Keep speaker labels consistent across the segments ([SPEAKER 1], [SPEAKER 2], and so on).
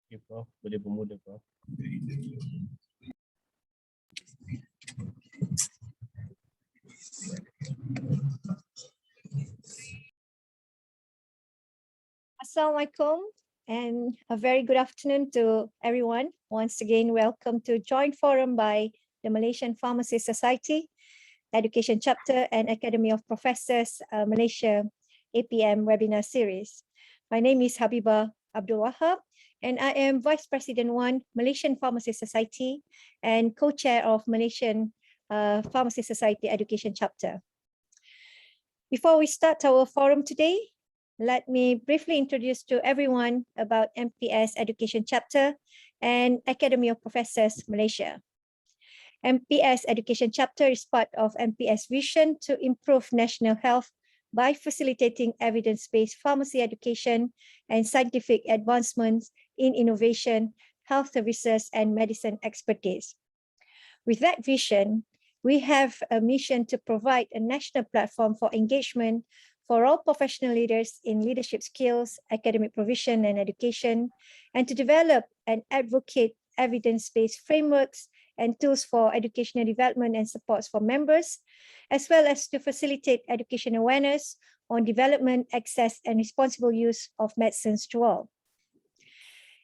[SPEAKER 1] Okay, Prof. Boleh bermula, Prof.
[SPEAKER 2] Assalamualaikum and a very good afternoon to everyone. Once again, welcome to Joint Forum by the Malaysian Pharmacists Society, Education Chapter and Academy of Professors Malaysia APM webinar series. My name is Habibah Abdullah and I am Vice President 1 Malaysian Pharmacists Society and co-chair of Malaysian Pharmacy Society Education Chapter. Before we start our forum today, let me briefly introduce to everyone about MPS Education Chapter and Academy of Professors Malaysia. MPS Education Chapter is part of MPS vision to improve national health by facilitating evidence-based pharmacy education and scientific advancements in innovation, health services, and medicine expertise. With that vision, we have a mission to provide a national platform for engagement for all professional leaders in leadership skills, academic provision and education, and to develop and advocate evidence-based frameworks and tools for educational development and supports for members, as well as to facilitate education awareness on development, access, and responsible use of medicines to all.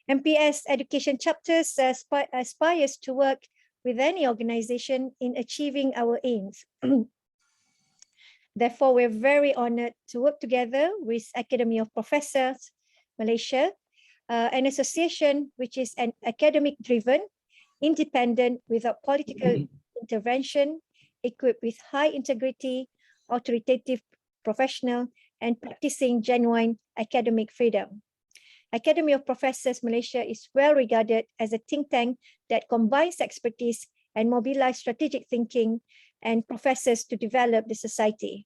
[SPEAKER 2] MPS Education Chapters aspires to work with any organization in achieving our aims. Therefore, we're very honored to work together with Academy of Professors Malaysia, an association which is an academic-driven, independent, without political intervention, equipped with high integrity, authoritative, professional, and practicing genuine academic freedom. Academy of Professors Malaysia is well regarded as a think tank that combines expertise and mobilize strategic thinking and professors to develop the society.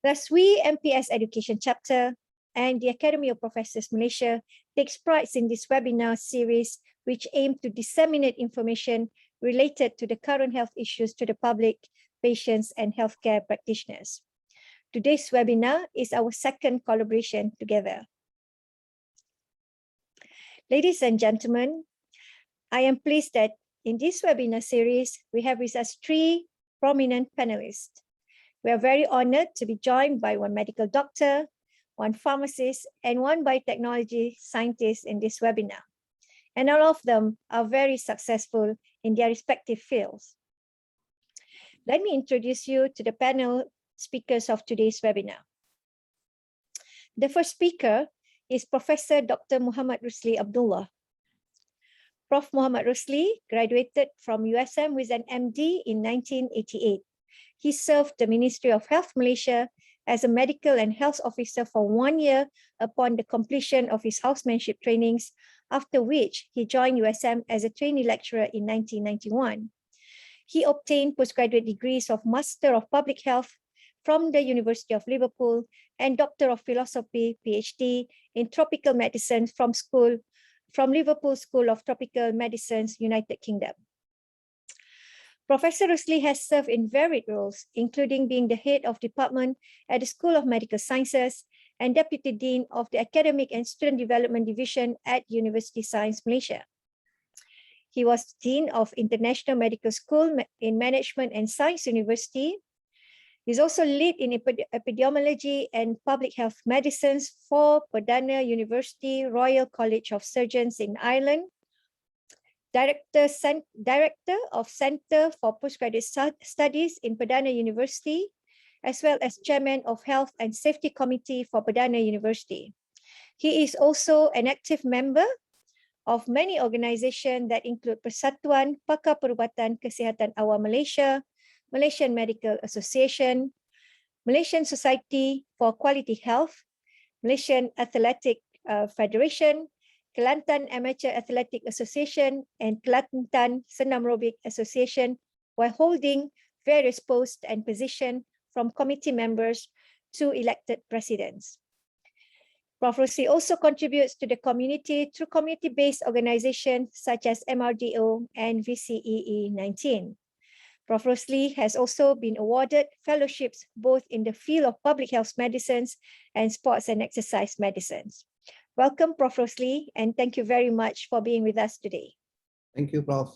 [SPEAKER 2] Thus, we, MPS Education Chapter and the Academy of Professors Malaysia, takes pride in this webinar series, which aim to disseminate information related to the current health issues to the public, patients, and healthcare practitioners. Today's webinar is our second collaboration together. Ladies and gentlemen, I am pleased that in this webinar series, we have with us three prominent panelists. We are very honored to be joined by one medical doctor, one pharmacist, and one biotechnology scientist in this webinar. And all of them are very successful in their respective fields. Let me introduce you to the panel speakers of today's webinar. The first speaker is Professor Dr. Muhammad Rusli Abdullah. Prof. Muhammad Rusli graduated from USM with an MD in 1988. He served the Ministry of Health Malaysia as a medical and health officer for 1 year upon the completion of his housemanship trainings, after which he joined USM as a trainee lecturer in 1991. He obtained postgraduate degrees of Master of Public Health from the University of Liverpool and Doctor of Philosophy, PhD, in Tropical Medicine from Liverpool School of Tropical Medicines, United Kingdom. Professor Rusli has served in varied roles, including being the head of department at the School of Medical Sciences and Deputy Dean of the Academic and Student Development Division at University Science Malaysia. He was Dean of International Medical School in Management and Science University. He's also lead in epidemiology and public health medicines for Perdana University Royal College of Surgeons in Ireland, Director of Centre for Postgraduate Studies in Perdana University, as well as Chairman of Health and Safety Committee for Perdana University. He is also an active member of many organizations that include Persatuan Pakar Perubatan Kesihatan Awam Malaysia, Malaysian Medical Association, Malaysian Society for Quality Health, Malaysian Athletic Federation, Kelantan Amateur Athletic Association, and Kelantan Senam Aerobik Association, while holding various posts and positions from committee members to elected presidents. Prof. Rusli also contributes to the community through community-based organizations such as MRDO and VCEE 19. Prof. Rusli has also been awarded fellowships both in the field of public health medicines and sports and exercise medicines. Welcome, Prof. Rusli, and thank you very much for being with us today.
[SPEAKER 1] Thank you, Prof.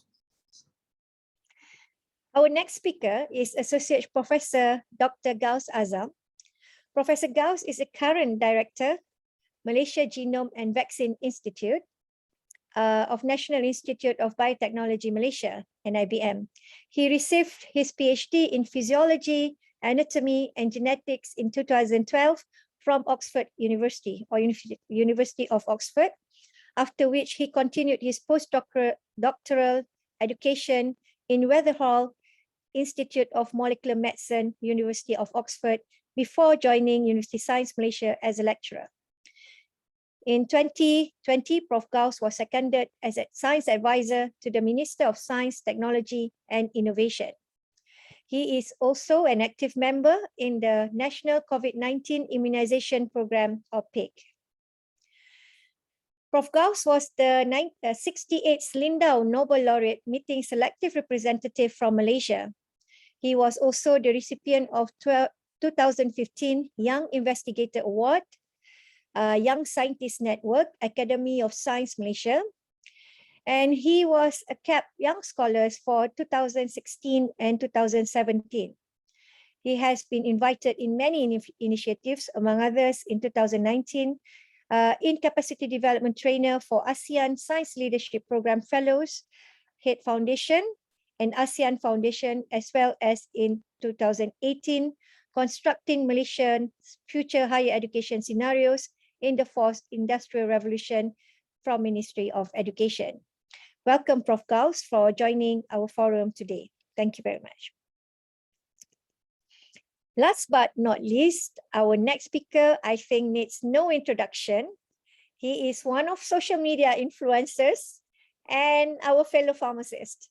[SPEAKER 2] Our next speaker is Associate Professor Dr. Gauss Azam. Professor Gauss is a current director, Malaysia Genome and Vaccine Institute of National Institute of Biotechnology Malaysia, NIBM. He received his PhD in Physiology, Anatomy and Genetics in 2012 from Oxford University or University of Oxford, after which he continued his postdoctoral education in Weatherall Institute of Molecular Medicine, University of Oxford, before joining University Science Malaysia as a lecturer. In 2020, Prof. Gauss was seconded as a science advisor to the Minister of Science, Technology and Innovation. He is also an active member in the National COVID-19 Immunization Program, or PIC. Prof. Gauss was the 68th Lindau Nobel Laureate meeting selective representative from Malaysia. He was also the recipient of 2015 Young Investigator Award, Young Scientist Network, Academy of Science Malaysia, and he was a CAP Young Scholars for 2016 and 2017. He has been invited in many initiatives, among others in 2019, in Capacity Development Trainer for ASEAN Science Leadership Program Fellows, Head Foundation, and ASEAN Foundation, as well as in 2018, Constructing Malaysian Future Higher Education Scenarios in the Fourth Industrial Revolution from Ministry of Education. Welcome, Prof. Gauss, for joining our forum today. Thank you very much. Last but not least, our next speaker, I think, needs no introduction. He is one of social media influencers and our fellow pharmacist.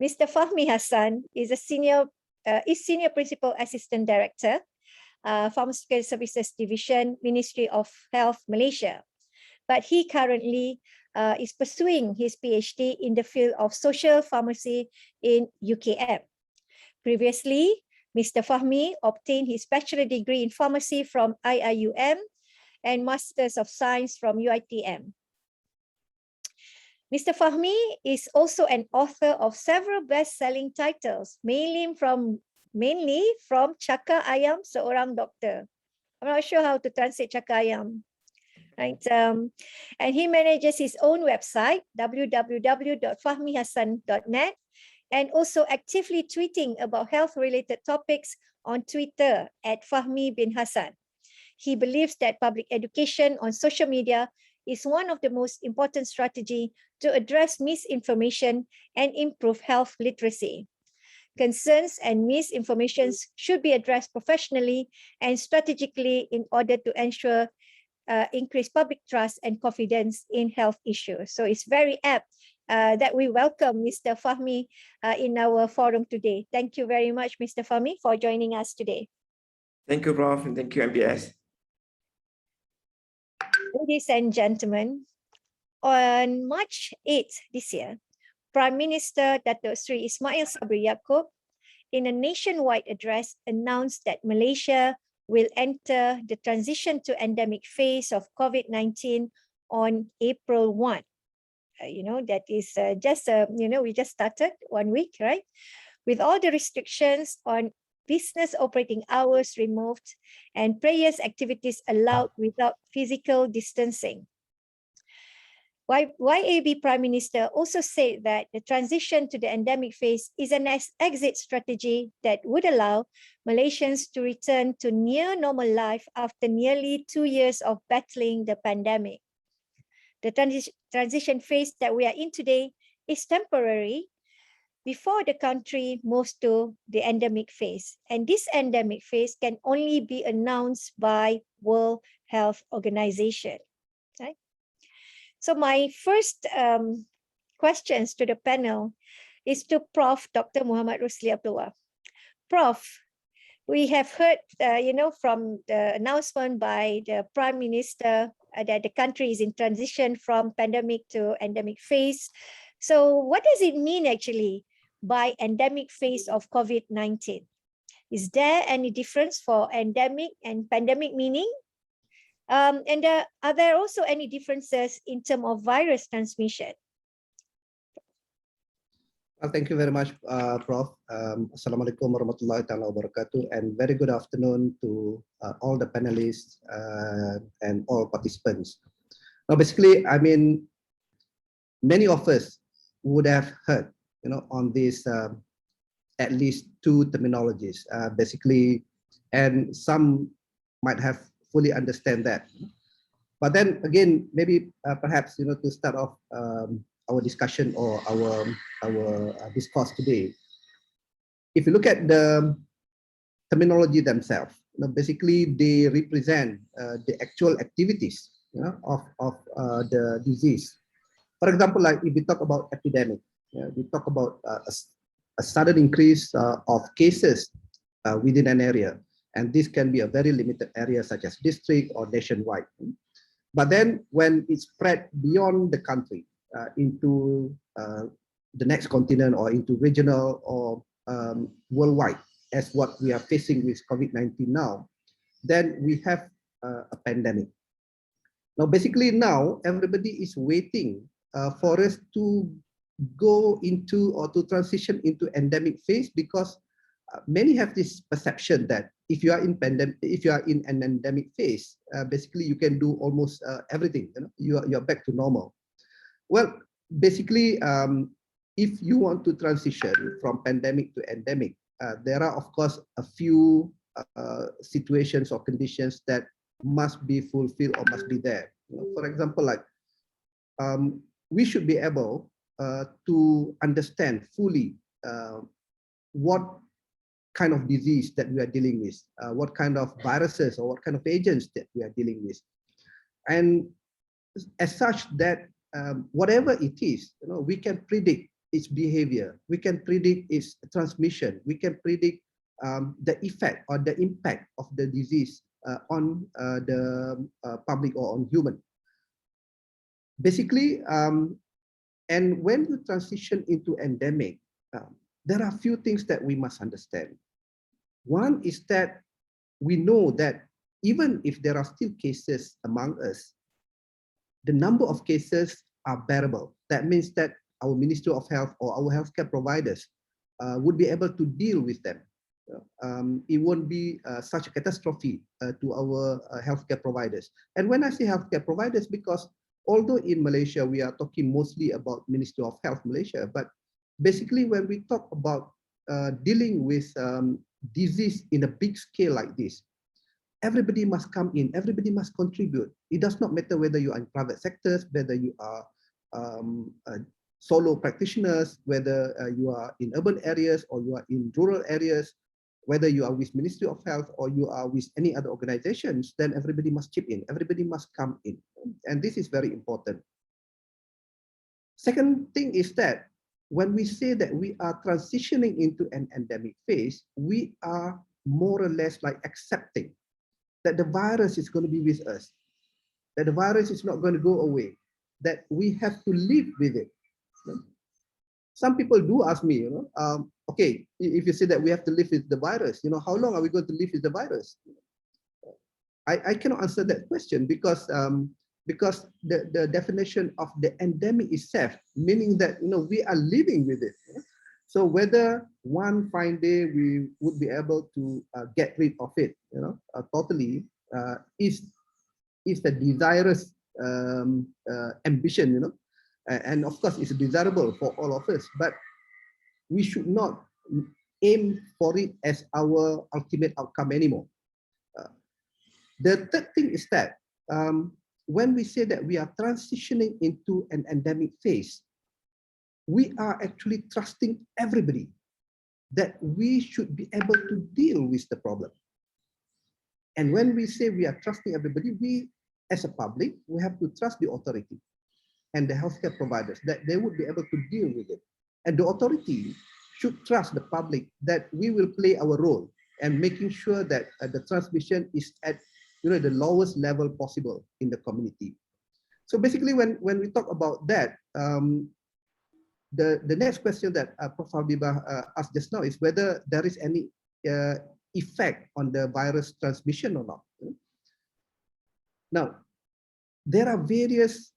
[SPEAKER 2] Mr. Fahmi Hassan is a senior principal assistant director, Pharmaceutical Services Division, Ministry of Health, Malaysia. But he currently is pursuing his PhD in the field of social pharmacy in UKM. Previously, Mr. Fahmi obtained his bachelor degree in pharmacy from IIUM and Masters of Science from UiTM. Mr. Fahmi is also an author of several best-selling titles, mainly from Cakar Ayam Seorang Doktor. I'm not sure how to translate Cakar Ayam. Right? And he manages his own website, www.fahmihassan.net, and also actively tweeting about health-related topics on Twitter at Fahmi bin Hassan. He believes that public education on social media is one of the most important strategies to address misinformation and improve health literacy. Concerns and misinformation should be addressed professionally and strategically in order to ensure increased public trust and confidence in health issues. So it's very apt that we welcome Mr. Fahmi in our forum today. Thank you very much, Mr. Fahmi, for joining us today.
[SPEAKER 3] Thank you, Prof, and thank you, MBS.
[SPEAKER 2] Ladies and gentlemen, on March 8th this year, Prime Minister Datuk Sri Ismail Sabri Yaakob, in a nationwide address, announced that Malaysia will enter the transition to endemic phase of COVID-19 on April 1. That is we just started 1 week, right? With all the restrictions on business operating hours removed and prayers activities allowed without physical distancing. YAB Prime Minister also said that the transition to the endemic phase is an exit strategy that would allow Malaysians to return to near normal life after nearly 2 years of battling the pandemic. The transition phase that we are in today is temporary before the country moves to the endemic phase. And this endemic phase can only be announced by World Health Organization. Okay? So my first questions to the panel is to Prof. Dr. Muhamad Rusli Abdullah. Prof, we have heard, from the announcement by the Prime Minister that the country is in transition from pandemic to endemic phase. So what does it mean actually by endemic phase of COVID-19? Is there any difference for endemic and pandemic meaning? And are there also any differences in terms of virus transmission?
[SPEAKER 1] Well, thank you very much, Prof. Assalamualaikum warahmatullahi taala wabarakatuh, and very good afternoon to all the panelists and all participants. Now, basically, I mean, many of us would have heard, on this at least two terminologies, basically, and some might have fully understand that. But then again, maybe perhaps to start off our discussion or our discourse today, if you look at the terminology themselves, basically they represent the actual activities of the disease. For example, like if we talk about epidemic, we talk about a sudden increase of cases within an area, and this can be a very limited area such as district or nationwide. But then when it spread beyond the country into the next continent or into regional or worldwide, as what we are facing with COVID-19 now, then we have a pandemic. Now, basically now, everybody is waiting for us to go into or to transition into endemic phase, because many have this perception that if you are in an endemic phase, basically you can do almost everything. You're back to normal. Well, basically, if you want to transition from pandemic to endemic, there are of course a few situations or conditions that must be fulfilled or must be there. For example, like we should be able to understand fully what kind of disease that we are dealing with, what kind of viruses or what kind of agents that we are dealing with. And as such that whatever it is, we can predict its behavior, we can predict its transmission, we can predict the effect or the impact of the disease on the public or on human. Basically, and when you transition into endemic, there are a few things that we must understand. One is that we know that even if there are still cases among us, the number of cases are bearable. That means that our Ministry of Health or our healthcare providers would be able to deal with them. It won't be such a catastrophe to our healthcare providers. And when I say healthcare providers, because although in Malaysia we are talking mostly about Ministry of Health Malaysia, but basically when we talk about dealing with disease in a big scale like this, everybody must come in, everybody must contribute. It does not matter whether you are in private sectors, whether you are solo practitioners, whether you are in urban areas or you are in rural areas, whether you are with Ministry of Health or you are with any other organizations, then everybody must chip in, everybody must come in. And this is very important. Second thing is that when we say that we are transitioning into an endemic phase, we are more or less like accepting that the virus is going to be with us, that the virus is not going to go away, that we have to live with it. Some people do ask me, okay, if you say that we have to live with the virus, how long are we going to live with the virus? I cannot answer that question because the definition of the endemic itself, meaning that we are living with it. So whether one fine day we would be able to get rid of it, totally, is the desirous ambition, and of course it's desirable for all of us, but we should not aim for it as our ultimate outcome anymore. The third thing is that when we say that we are transitioning into an endemic phase, we are actually trusting everybody that we should be able to deal with the problem. And when we say we are trusting everybody, we as a public, we have to trust the authority and the healthcare providers that they would be able to deal with it. And the authority should trust the public that we will play our role and making sure that the transmission is at the lowest level possible in the community. So basically, when we talk about that, the next question that Prof. Habibah asked just now is whether there is any effect on the virus transmission or not. Now, there are various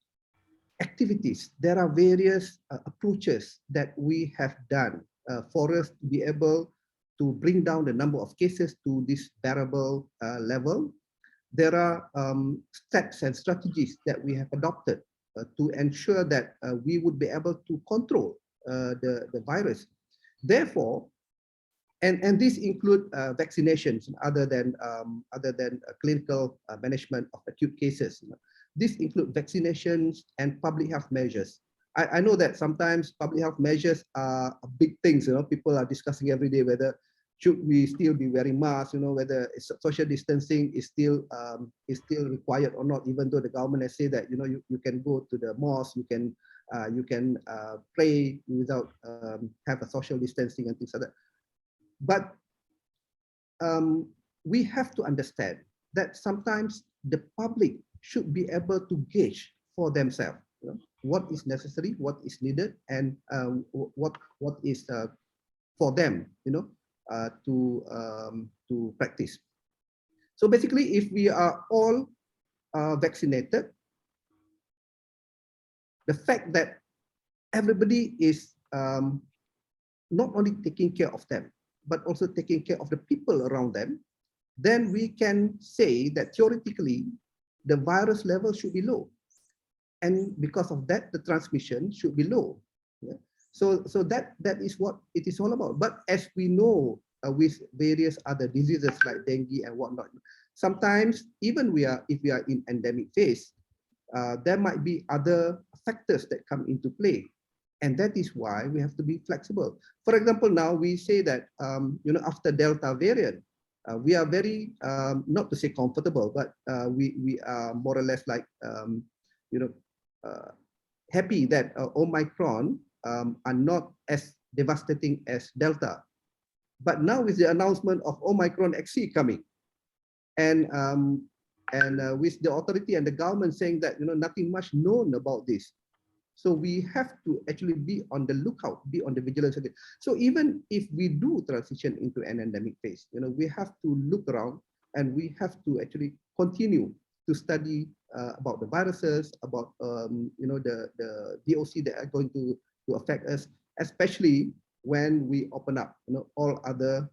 [SPEAKER 1] activities, there are various approaches that we have done for us to be able to bring down the number of cases to this bearable level. There are steps and strategies that we have adopted to ensure that we would be able to control the virus. Therefore, and these include vaccinations other than clinical management of acute cases. These include vaccinations and public health measures. I know that sometimes public health measures are big things. People are discussing every day whether should we still be wearing masks, whether social distancing is still required or not, even though the government has said that you can go to the mosque, you can pray without have a social distancing and things like that. But we have to understand that sometimes the public should be able to gauge for themselves what is necessary, what is needed, and what is for them, to practice. So basically, if we are all vaccinated, the fact that everybody is not only taking care of them, but also taking care of the people around them, then we can say that theoretically, the virus level should be low. And because of that, the transmission should be low. Yeah? So that is what it is all about. But as we know, with various other diseases like dengue and whatnot, sometimes even if we are in endemic phase, there might be other factors that come into play. And that is why we have to be flexible. For example, now we say that, after Delta variant, we are very, not to say comfortable, but we are more or less like, happy that Omicron are not as devastating as Delta. But now with the announcement of Omicron XC coming, and with the authority and the government saying that nothing much known about this, so we have to actually be on the lookout, be on the vigilance again. So even if we do transition into an endemic phase, we have to look around and we have to actually continue to study about the viruses, about the VOC that are going to affect us, especially when we open up, all other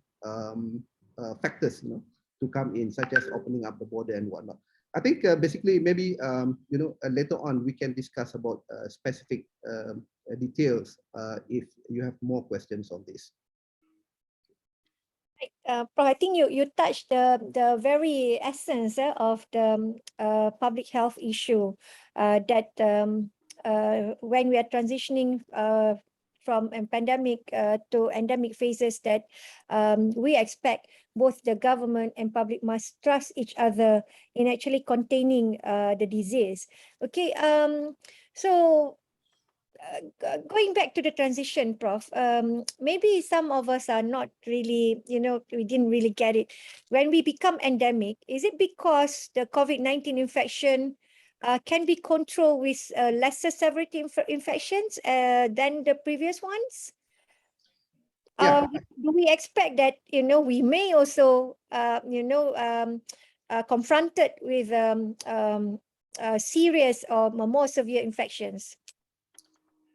[SPEAKER 1] factors, to come in, such as opening up the border and whatnot. I think basically maybe later on we can discuss about specific details if you have more questions on this.
[SPEAKER 2] Prof, I think you touched the very essence of the public health issue, that when we are transitioning from a pandemic to endemic phases, that we expect both the government and public must trust each other in actually containing the disease. Okay, so going back to the transition, Prof, maybe some of us are not really, we didn't really get it. When we become endemic, is it because the COVID-19 infection can be controlled with lesser severity infections than the previous ones?
[SPEAKER 1] Yeah.
[SPEAKER 2] Do we expect that, we may also, confronted with serious or more severe infections?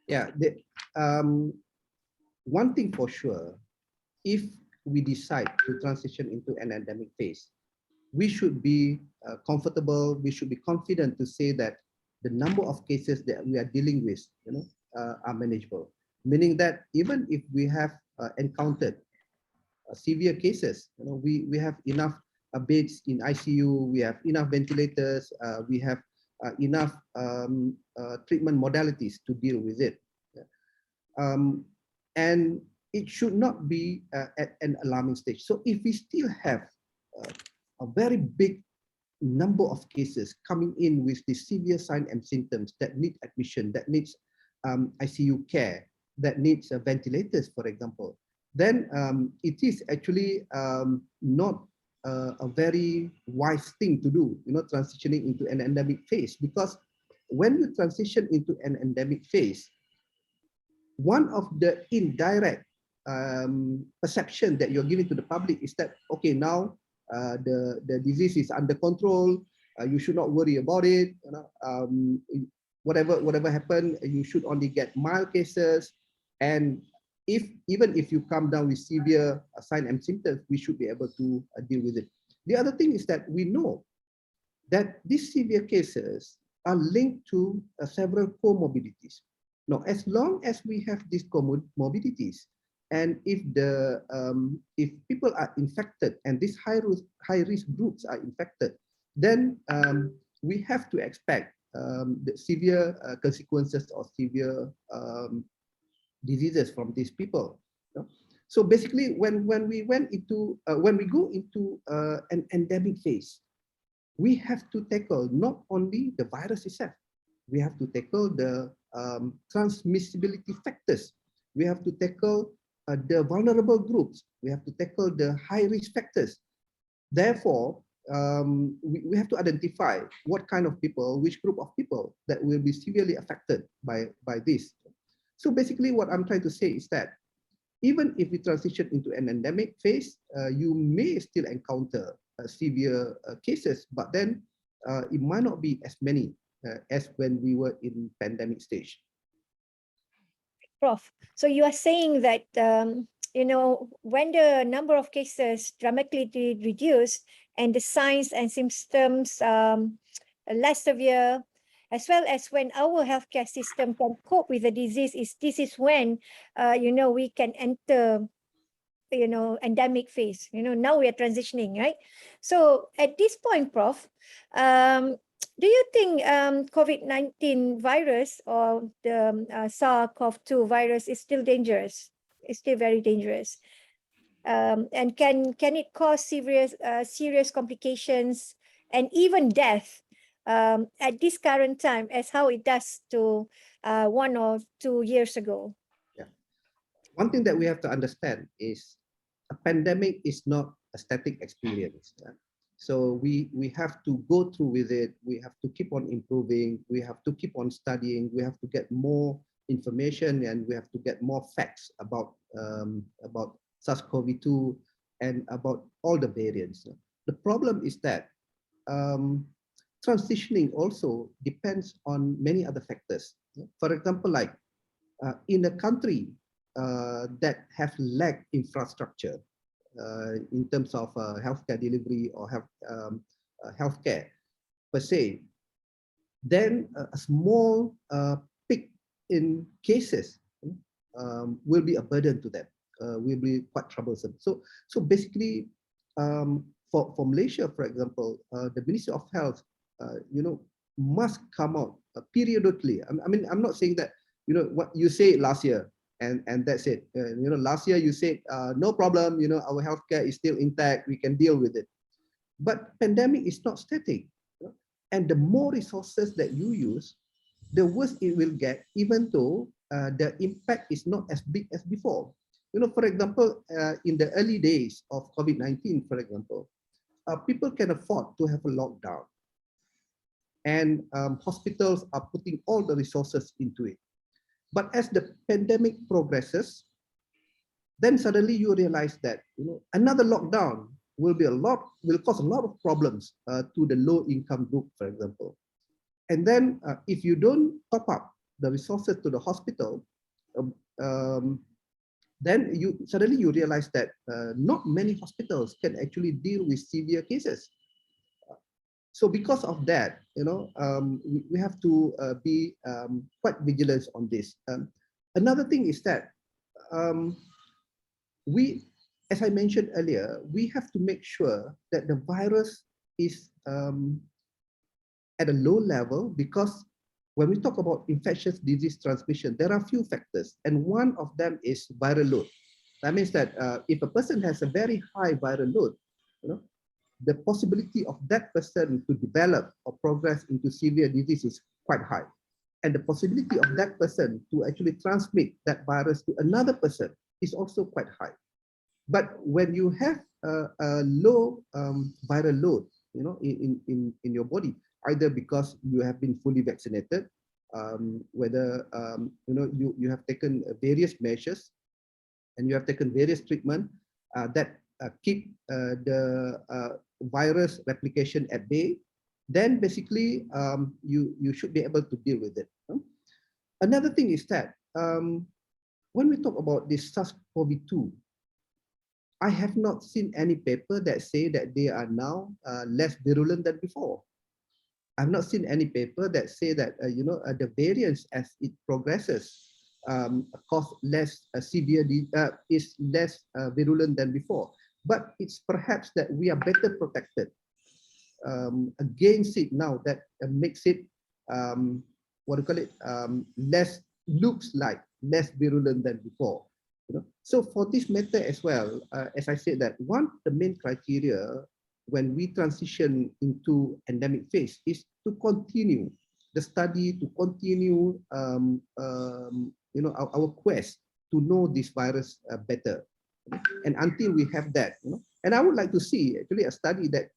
[SPEAKER 1] Yeah, one thing for sure, if we decide to transition into an endemic phase, we should be comfortable, we should be confident to say that the number of cases that we are dealing with, are manageable. Meaning that even if we have encountered severe cases, we have enough beds in ICU, we have enough ventilators, we have enough treatment modalities to deal with it. And it should not be at an alarming stage. So if we still have a very big number of cases coming in with the severe signs and symptoms that need admission, that needs ICU care, that needs ventilators, for example, then it is actually not a very wise thing to do, transitioning into an endemic phase. Because when you transition into an endemic phase, one of the indirect perception that you're giving to the public is that, okay, now the disease is under control, You should not worry about it. Whatever happened, you should only get mild cases. And even if you come down with severe signs and symptoms, we should be able to deal with it. The other thing is that we know that these severe cases are linked to several comorbidities. Now, as long as we have these comorbidities, and if people are infected and these high risk groups are infected, then we have to expect the severe consequences or severe diseases from these people. So basically, when we go into an endemic phase, we have to tackle not only the virus itself, we have to tackle the transmissibility factors. We have to tackle the vulnerable groups. We have to tackle the high risk factors. Therefore, we have to identify what kind of people, which group of people that will be severely affected by this. So basically what I'm trying to say is that even if we transition into an endemic phase, you may still encounter severe cases, but then it might not be as many as when we were in pandemic stage.
[SPEAKER 2] Prof, so you are saying that when the number of cases dramatically reduced and the signs and symptoms less severe, as well as when our healthcare system can cope with the disease, this is when we can enter endemic phase. Now we are transitioning, right? So at this point, Prof, do you think COVID-19 virus or the SARS-CoV-2 virus is still dangerous? It's still very dangerous, and can it cause serious complications and even death at this current time, as how it does to 1 or 2 years ago?
[SPEAKER 1] Yeah. One thing that we have to understand is a pandemic is not a static experience. So we have to go through with it. We have to keep on improving. We have to keep on studying. We have to get more information, and we have to get more facts about SARS-CoV-2 and about all the variants. The problem is that transitioning also depends on many other factors. For example, like in a country that have lacked infrastructure in terms of healthcare delivery or healthcare per se, then a small peak in cases will be a burden to them, will be quite troublesome. So basically, for Malaysia, for example, the Ministry of Health, must come out periodically. I mean, I'm not saying that what you said last year and that's it. Last year you said no problem. Our healthcare is still intact. We can deal with it. But pandemic is not static, and the more resources that you use, the worse it will get, even though the impact is not as big as before. For example, in the early days of COVID-19, for example, people can afford to have a lockdown, and hospitals are putting all the resources into it. But as the pandemic progresses, then suddenly you realize that another lockdown will cause a lot of problems to the low-income group, for example. And then if you don't top up the resources to the hospital, then you suddenly realize that not many hospitals can actually deal with severe cases. So because of that, we have to be quite vigilant on this. Another thing is that as I mentioned earlier, we have to make sure that the virus is at a low level, because when we talk about infectious disease transmission, there are a few factors, and one of them is viral load. That means that if a person has a very high viral load, the possibility of that person to develop or progress into severe disease is quite high. And the possibility of that person to actually transmit that virus to another person is also quite high. But when you have a low viral load, in your body, either because you have been fully vaccinated, whether you have taken various measures and you have taken various treatment that keep the virus replication at bay, then basically you should be able to deal with it. Another thing is that when we talk about this SARS-CoV-2, I have not seen any paper that say that they are now less virulent than before. I've not seen any paper that say that the variants as it progresses cause less severe is less virulent than before. But it's perhaps that we are better protected against it now, that makes it looks like less virulent than before. So for this matter as well, as I said, that one of the main criteria when we transition into endemic phase is to continue the study, to continue our quest to know this virus better. And until we have that, and I would like to see actually a study that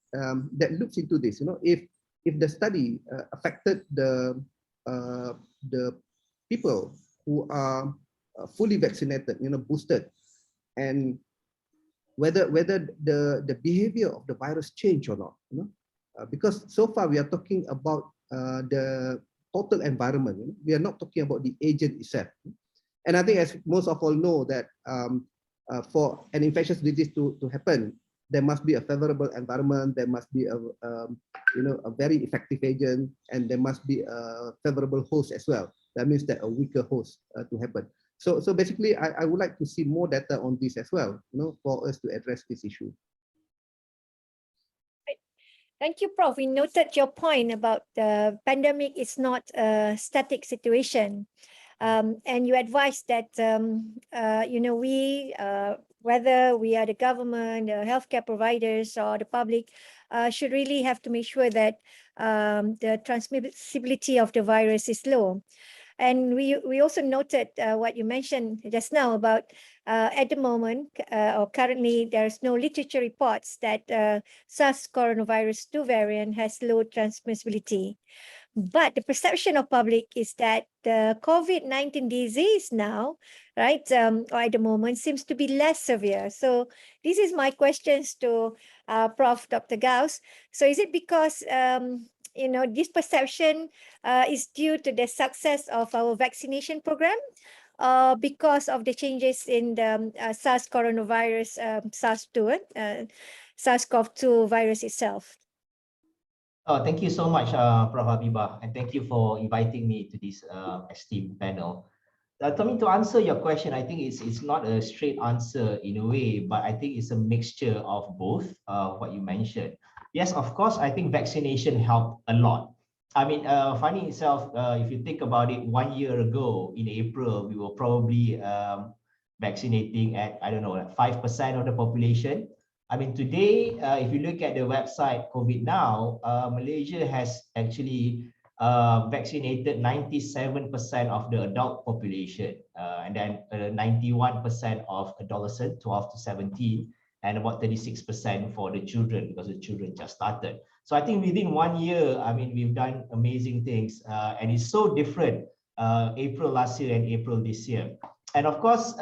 [SPEAKER 1] that looks into this. If the study affected the people who are fully vaccinated, boosted, and whether the behavior of the virus change or not, because so far we are talking about the total environment. We are not talking about the agent itself. And I think, as most of all know, that for an infectious disease to happen, there must be a favorable environment, there must be a very effective agent, and there must be a favorable host as well. That means that a weaker host to happen. So basically, I would like to see more data on this as well, for us to address this issue.
[SPEAKER 2] Thank you, Prof. We noted your point about the pandemic is not a static situation. And you advised that, whether we are the government, the healthcare providers, or the public, should really have to make sure that the transmissibility of the virus is low. And we also noted what you mentioned just now about at the moment or currently there's no literature reports that SARS coronavirus 2 variant has low transmissibility. But the perception of public is that the COVID-19 disease now, right, or at the moment seems to be less severe. So this is my questions to Prof. Dr. Gauss. So is it because this perception is due to the success of our vaccination program, because of the changes in the SARS coronavirus, SARS-CoV-2 virus itself?
[SPEAKER 4] Oh, thank you so much, Prof. Habibah, and thank you for inviting me to this esteemed panel. To answer your question, I think it's not a straight answer in a way, but I think it's a mixture of both, what you mentioned. Yes, of course, I think vaccination helped a lot. I mean, funny itself, if you think about it, 1 year ago in April, we were probably vaccinating at, I don't know, 5% of the population. I mean, today, if you look at the website COVID Now, Malaysia has actually vaccinated 97% of the adult population, and then 91% of adolescents, 12 to 17, and about 36% for the children, because the children just started. So I think within 1 year, I mean, we've done amazing things, and it's so different, April last year and April this year. And of course,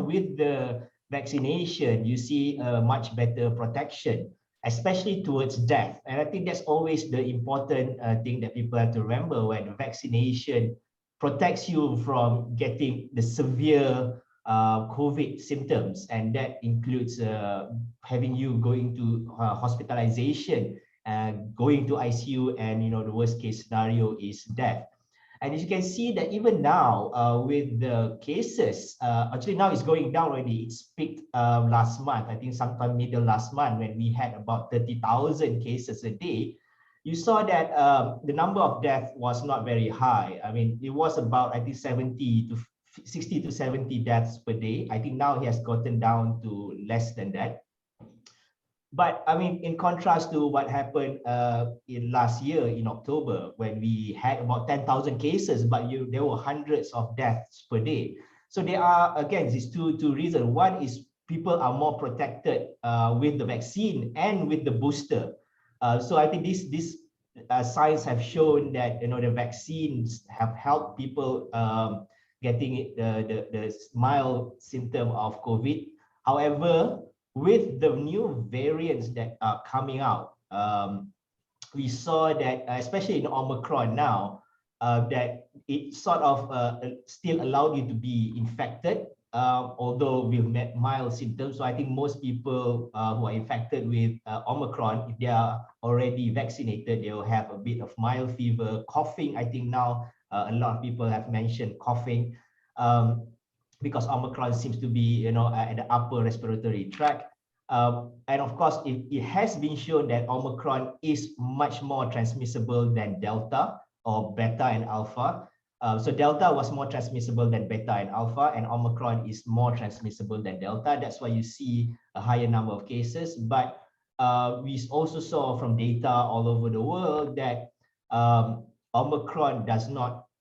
[SPEAKER 4] with the vaccination, you see a much better protection, especially towards death. And I think that's always the important thing that people have to remember, when vaccination protects you from getting the severe COVID symptoms, and that includes having you going to hospitalization and going to ICU, and the worst case scenario is death. And as you can see that even now with the cases, actually now it's going down already. It's peaked last month, I think sometime middle last month, when we had about 30,000 cases a day. You saw that the number of deaths was not very high. I mean, it was about, I think, 60 to 70 deaths per day. I think now it has gotten down to less than that. But I mean, in contrast to what happened in last year in October, when we had about 10,000 cases, but there were hundreds of deaths per day. So there are, again, these two reasons. One is people are more protected with the vaccine and with the booster. So I think this science have shown that the vaccines have helped people getting the mild symptom of COVID. However, with the new variants that are coming out, we saw that, especially in Omicron now, that it sort of still allowed you to be infected, although with mild symptoms. So I think most people who are infected with Omicron, if they are already vaccinated, they will have a bit of mild fever, coughing. I think now a lot of people have mentioned coughing, because Omicron seems to be, at the upper respiratory tract. And of course, it has been shown that Omicron is much more transmissible than Delta or Beta and Alpha. So Delta was more transmissible than Beta and Alpha, and Omicron is more transmissible than Delta. That's why you see a higher number of cases. But we also saw from data all over the world that Omicron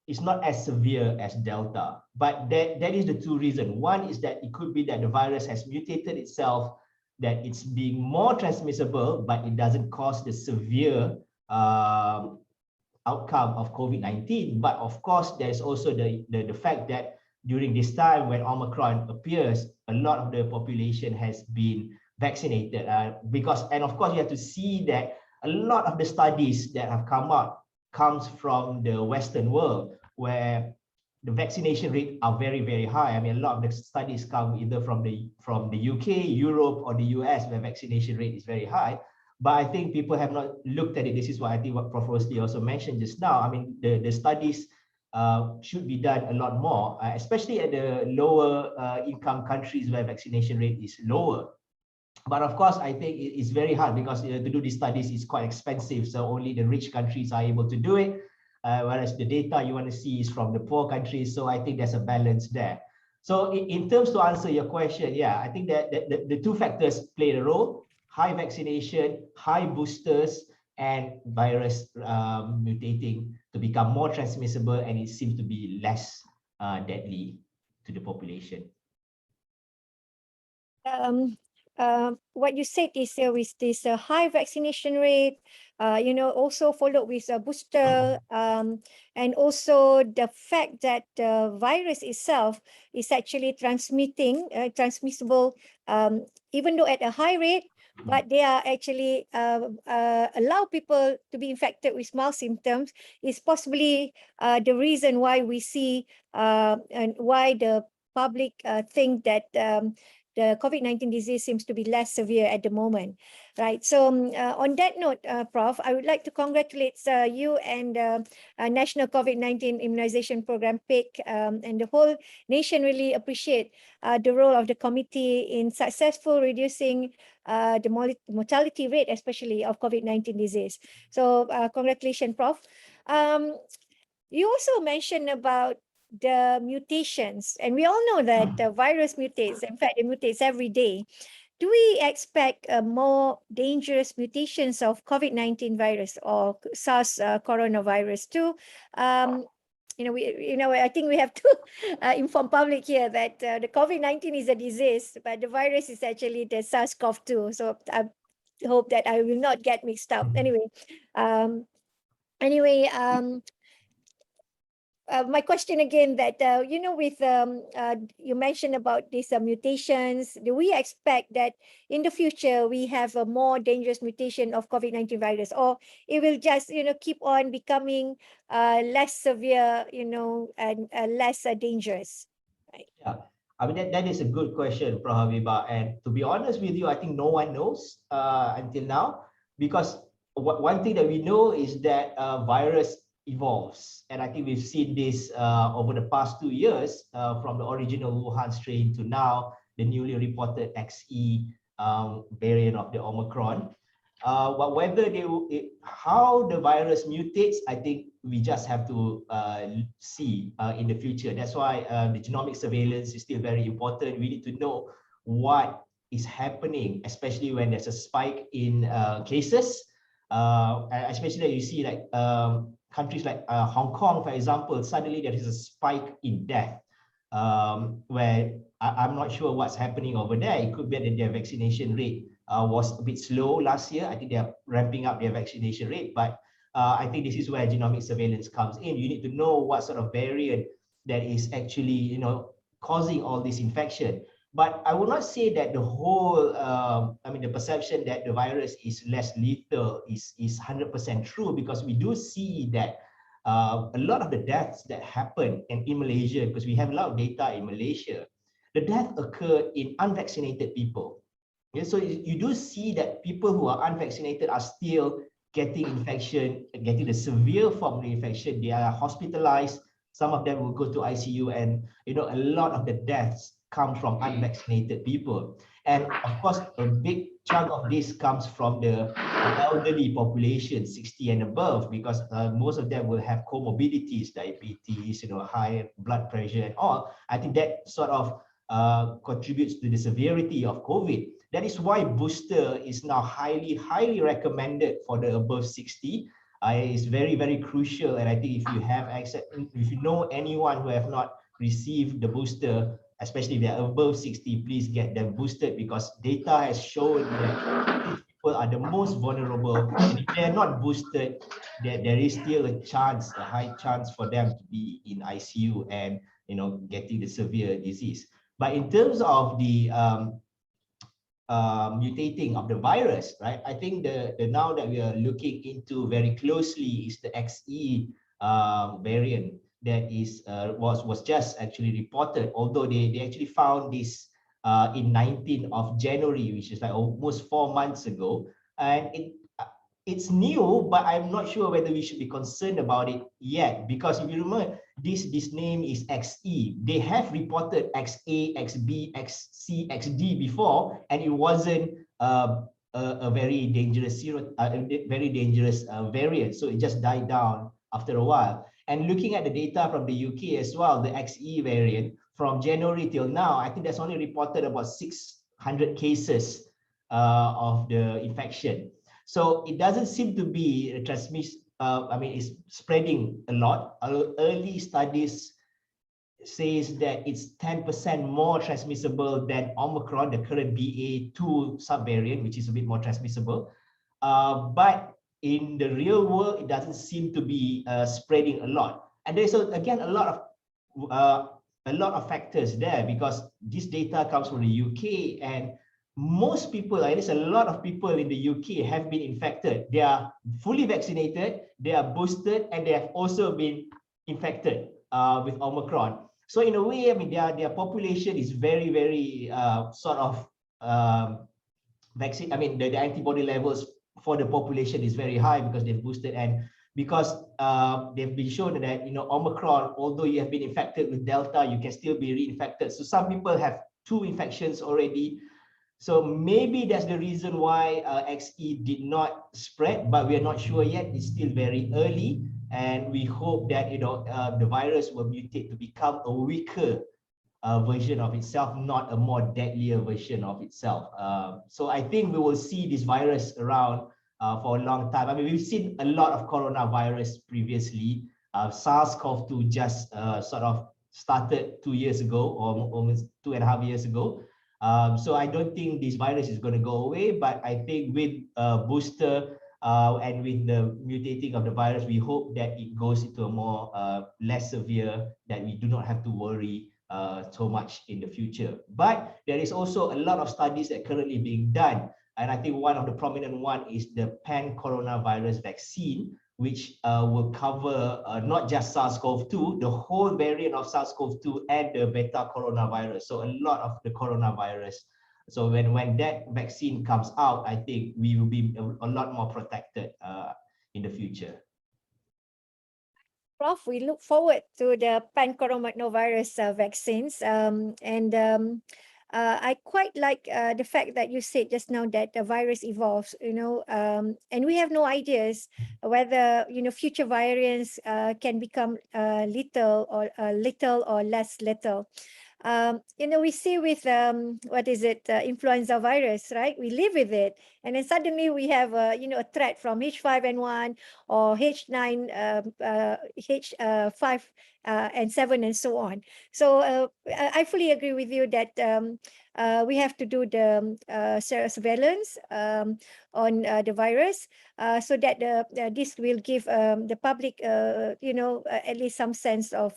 [SPEAKER 4] is not as severe as Delta. But that is the two reasons. One is that it could be that the virus has mutated itself, that it's being more transmissible, but it doesn't cause the severe outcome of COVID-19. But of course, there's also the fact that during this time when Omicron appears, a lot of the population has been vaccinated. And of course, you have to see that a lot of the studies that have come up comes from the Western world, where the vaccination rate are very, very high. I mean, a lot of the studies come either from the UK, Europe, or the US, where vaccination rate is very high. But I think people have not looked at it. This is what I think what Prof. Rusli also mentioned just now. I mean, the studies should be done a lot more, especially at the lower income countries where vaccination rate is lower. But of course, I think it's very hard because to do these studies is quite expensive. So only the rich countries are able to do it. Whereas the data you want to see is from the poor countries. So I think there's a balance there. So in terms to answer your question, yeah, I think that the two factors play a role: high vaccination, high boosters, and virus mutating to become more transmissible, and it seems to be less deadly to the population.
[SPEAKER 2] What you said is with this high vaccination rate, also followed with a booster, and also the fact that the virus itself is actually transmissible, even though at a high rate, but they are actually allow people to be infected with mild symptoms is possibly the reason why we see and why the public think that the COVID-19 disease seems to be less severe at the moment, right? So on that note, Prof, I would like to congratulate you and National COVID-19 Immunization Program, PIC, and the whole nation really appreciate the role of the committee in successful reducing the mortality rate, especially of COVID-19 disease. So congratulations, Prof. You also mentioned about the mutations, and we all know that the virus mutates. In fact, it mutates every day. Do we expect more dangerous mutations of COVID-19 virus or SARS coronavirus too? I think we have to inform public here that the COVID-19 is a disease, but the virus is actually the SARS-CoV-2. So I hope that I will not get mixed up. My question again that, with you mentioned about these mutations, do we expect that in the future we have a more dangerous mutation of COVID-19 virus, or it will just, keep on becoming less severe, and less dangerous? Right?
[SPEAKER 4] Yeah, I mean, that is a good question, Prof. Habibah. And to be honest with you, I think no one knows until now, because one thing that we know is that virus evolves, and I think we've seen this over the past 2 years, from the original Wuhan strain to now the newly reported XE variant of the Omicron. But how the virus mutates, I think we just have to see in the future. That's why the genomic surveillance is still very important. We need to know what is happening, especially when there's a spike in cases, especially you see like countries like Hong Kong, for example, suddenly there is a spike in death, where I'm not sure what's happening over there. It could be that their vaccination rate was a bit slow last year. I think they're ramping up their vaccination rate, but I think this is where genomic surveillance comes in. You need to know what sort of variant that is actually, causing all this infection. But I will not say that the whole, the perception that the virus is less lethal is 100% true, because we do see that a lot of the deaths that happen in Malaysia, because we have a lot of data in Malaysia, the death occurred in unvaccinated people. Yeah, so you do see that people who are unvaccinated are still getting infection, getting the severe form of the infection. They are hospitalized. Some of them will go to ICU, and a lot of the deaths come from unvaccinated people. And of course, a big chunk of this comes from the elderly population, 60 and above, because most of them will have comorbidities, diabetes, high blood pressure and all. I think that sort of contributes to the severity of COVID. That is why booster is now highly recommended for the above 60. It's very, very crucial. And I think if you have access, if you know anyone who have not received the booster, especially if they're above 60, please get them boosted, because data has shown that these people are the most vulnerable. And if they're not boosted, there is still a high chance for them to be in ICU and getting the severe disease. But in terms of the mutating of the virus, right? I think the now that we are looking into very closely is the XE variant that is was just actually reported, although they actually found this in 19th of January, which is like almost 4 months ago. And it's new, but I'm not sure whether we should be concerned about it yet, because if you remember, this name is XE. They have reported XA, XB, XC, XD before, and it wasn't a very dangerous variant. So it just died down after a while. And looking at the data from the UK as well, the XE variant from January till now, I think that's only reported about 600 cases of the infection. So it doesn't seem to be a it's spreading a lot. Early studies says that it's 10% more transmissible than Omicron, the current BA2 subvariant, which is a bit more transmissible. But in the real world, it doesn't seem to be spreading a lot. And there's again a lot of factors there, because this data comes from the UK, and most people, at least a lot of people in the UK, have been infected. They are fully vaccinated, they are boosted, and they have also been infected with Omicron. So in a way, I mean, their population is very, very vaccine. I mean, the antibody levels for the population is very high because they've boosted, and because they've been shown that Omicron, although you have been infected with Delta, you can still be reinfected. So some people have 2 infections already. So maybe that's the reason why XE did not spread, but we are not sure yet. It's still very early, and we hope that the virus will mutate to become a weaker version of itself, not a more deadlier version of itself. So I think we will see this virus around for a long time. I mean, we've seen a lot of coronavirus previously. SARS-CoV-2 just sort of started 2 years ago, or almost 2.5 years ago. So I don't think this virus is going to go away, but I think with booster and with the mutating of the virus, we hope that it goes into a more less severe, that we do not have to worry so much in the future. But there is also a lot of studies that are currently being done. And I think one of the prominent one is the pan-coronavirus vaccine, which will cover not just SARS-CoV-2, the whole variant of SARS-CoV-2 and the beta coronavirus. So a lot of the coronavirus. So when that vaccine comes out, I think we will be a lot more protected in the future.
[SPEAKER 2] Prof, we look forward to the pan-coronavirus vaccines, I quite like the fact that you said just now that the virus evolves, and we have no ideas whether future variants can become little or less lethal. We see with influenza virus, right? We live with it, and then suddenly we have a threat from H5N1 or H9, H5 and 7 and so on. So I fully agree with you that we have to do the surveillance on the virus so that this will give the public at least some sense of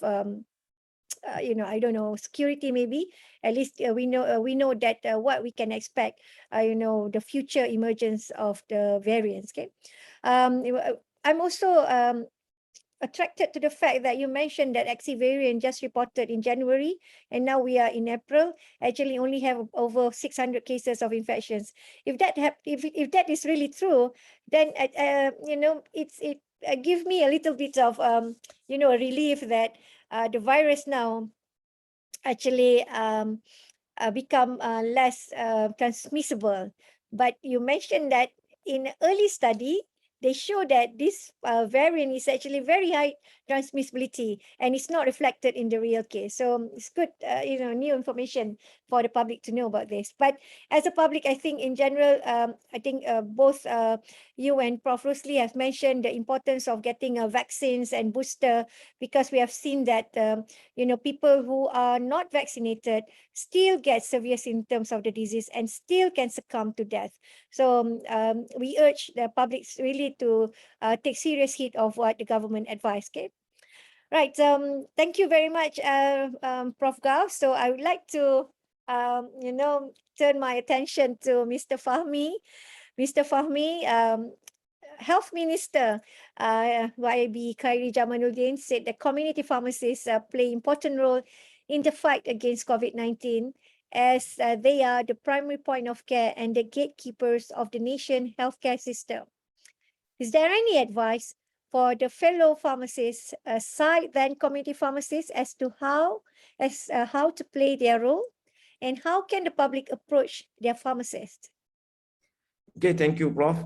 [SPEAKER 2] I don't know, security maybe. At least we know that what we can expect, the future emergence of the variants. Okay, I'm also attracted to the fact that you mentioned that XE variant just reported in January, and now we are in April, actually only have over 600 cases of infections. If that if that is really true, then it give me a little bit of a relief that the virus now actually become less transmissible. But you mentioned that in early study, they show that this variant is actually very high transmissibility, and it's not reflected in the real case. So it's good, new information for the public to know about this. But as a public, I think in general, I think both you and Prof. Rusli have mentioned the importance of getting vaccines and booster, because we have seen that people who are not vaccinated still get severe symptoms of the disease and still can succumb to death. So we urge the public really to take serious heed of what the government advised. Okay, right. Thank you very much, Prof. Gauss. So I would like to, turn my attention to Mr. Fahmi. Mr. Fahmi, Health Minister YB Khairi Jamaluddin said that community pharmacists play important role in the fight against COVID-19, as they are the primary point of care and the gatekeepers of the nation healthcare system. Is there any advice for the fellow pharmacists aside than community pharmacists as to how to play their role, and how can the public approach their pharmacist?
[SPEAKER 3] Okay, thank you, Prof.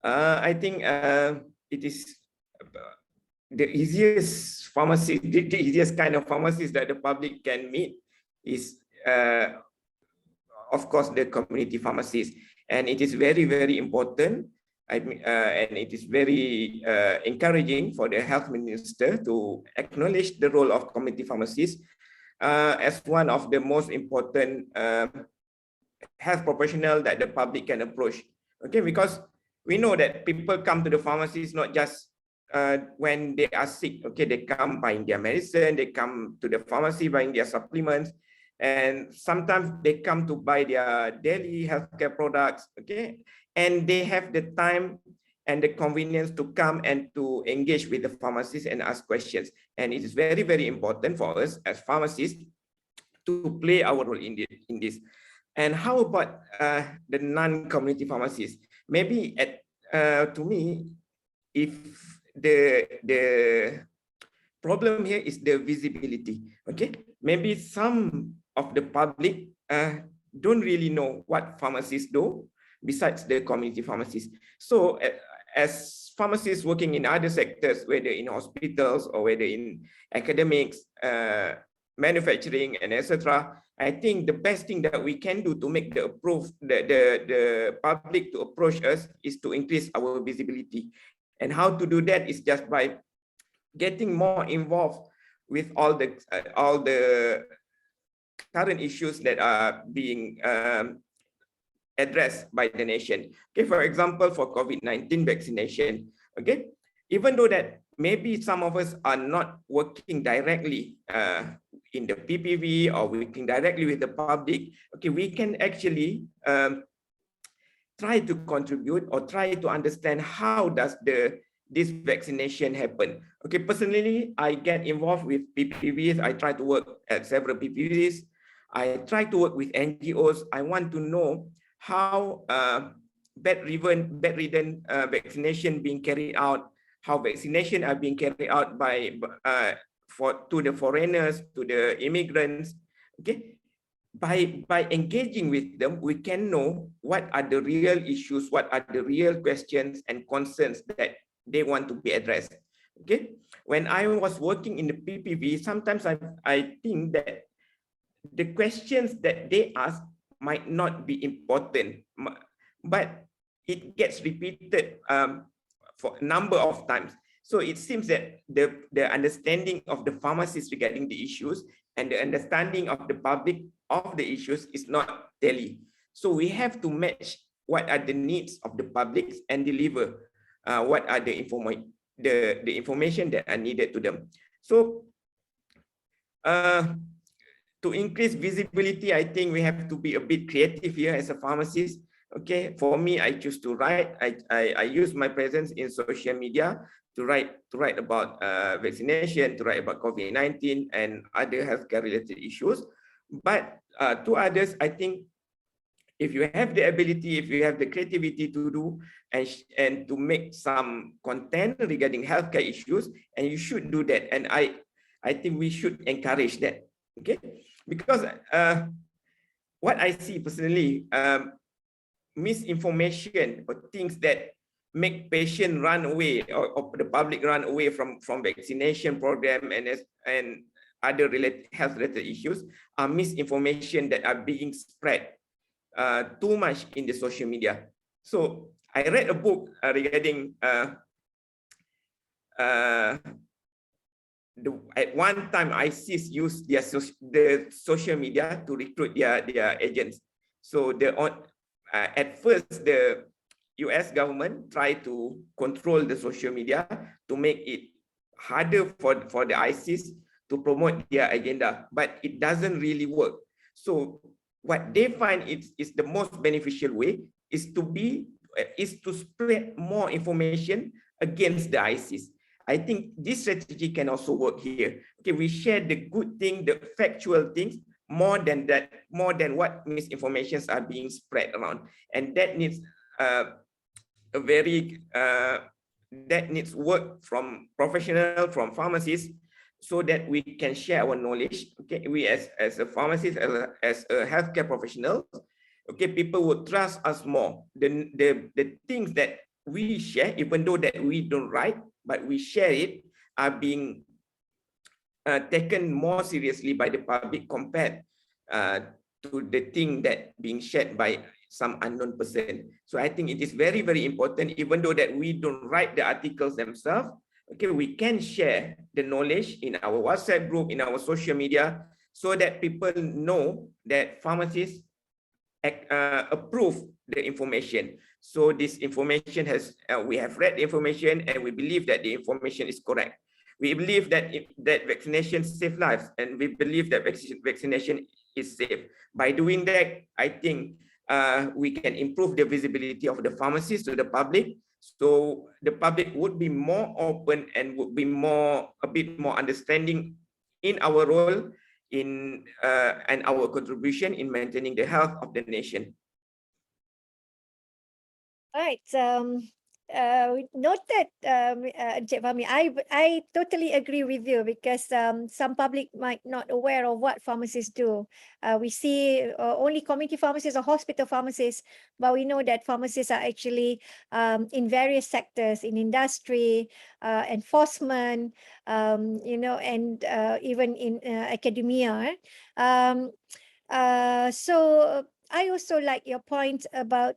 [SPEAKER 3] I think it is the easiest pharmacy, the easiest kind of pharmacist that the public can meet is, of course, the community pharmacies, and it is very, very important. And it is very encouraging for the health minister to acknowledge the role of community pharmacies as one of the most important health professional that the public can approach. Okay, because we know that people come to the pharmacies not just when they are sick. Okay, they come buying their medicine, they come to the pharmacy buying their supplements, and sometimes they come to buy their daily healthcare products. Okay, and they have the time and the convenience to come and to engage with the pharmacist and ask questions. And it is very, very important for us as pharmacists to play our role in this. And how about the non-community pharmacies? Maybe to me, if the problem here is the visibility. Okay, maybe some of the public don't really know what pharmacists do besides the community pharmacies. So as pharmacists working in other sectors, whether in hospitals or whether in academics, manufacturing, and etc., I think the best thing that we can do to make the public to approach us is to increase our visibility. And how to do that is just by getting more involved with all the current issues that are being addressed by the nation. Okay, for example, for COVID-19 vaccination. Okay, even though that maybe some of us are not working directly in the PPV or working directly with the public, okay, we can actually try to contribute or try to understand how does this vaccination happen. Okay, personally, I get involved with PPVs. I try to work at several PPVs. I try to work with NGOs. I want to know how bedridden vaccination being carried out, how vaccination are being carried out to the foreigners, to the immigrants. Okay, by engaging with them, we can know what are the real issues, what are the real questions and concerns that they want to be addressed. Okay, when I was working in the PPV, sometimes I think that the questions that they ask might not be important, but it gets repeated for a number of times. So it seems that the understanding of the pharmacists regarding the issues and the understanding of the public of the issues is not tally. So we have to match what are the needs of the public and deliver what are the information that are needed to them. So to increase visibility, I think we have to be a bit creative here as a pharmacist. Okay, for me, I choose to write. I use my presence in social media to write about vaccination, to write about COVID-19 and other healthcare related issues. But to others, I think if you have the ability, if you have the creativity to do and to make some content regarding healthcare issues, and you should do that. And I think we should encourage that. Okay, because what I see personally, misinformation or things that make patient run away or the public run away from vaccination program and other health related issues are misinformation that are being spread too much in the social media. So I read a book regarding at one time ISIS used the social media to recruit their agents. So at first the US government tried to control the social media to make it harder for the ISIS to promote their agenda, but it doesn't really work. So what they find is the most beneficial way is to spread more information against the ISIS. I think this strategy can also work here. Okay, we share the good thing, the factual things, more than what misinformations are being spread around, and that needs that needs work from professionals, from pharmacists, so that we can share our knowledge. Okay, we as a pharmacist, as a healthcare professional, okay, people will trust us more. The things that we share, even though that we don't write, but we share it, are being taken more seriously by the public compared to the thing that being shared by some unknown person. So I think it is very, very important, even though that we don't write the articles themselves, okay, we can share the knowledge in our WhatsApp group, in our social media, so that people know that pharmacists approve the information. So this information we have read the information and we believe that the information is correct. We believe that that vaccination saves lives, and we believe that vaccination is safe. By doing that, I think we can improve the visibility of the pharmacies to the public. So the public would be more open and would be a bit more understanding in our role and our contribution in maintaining the health of the nation.
[SPEAKER 2] All right. Noted, Fahmi. I totally agree with you, because some public might not aware of what pharmacists do. We see only community pharmacists or hospital pharmacists, but we know that pharmacists are actually in various sectors, in industry, enforcement, and even in academia. So I also like your point about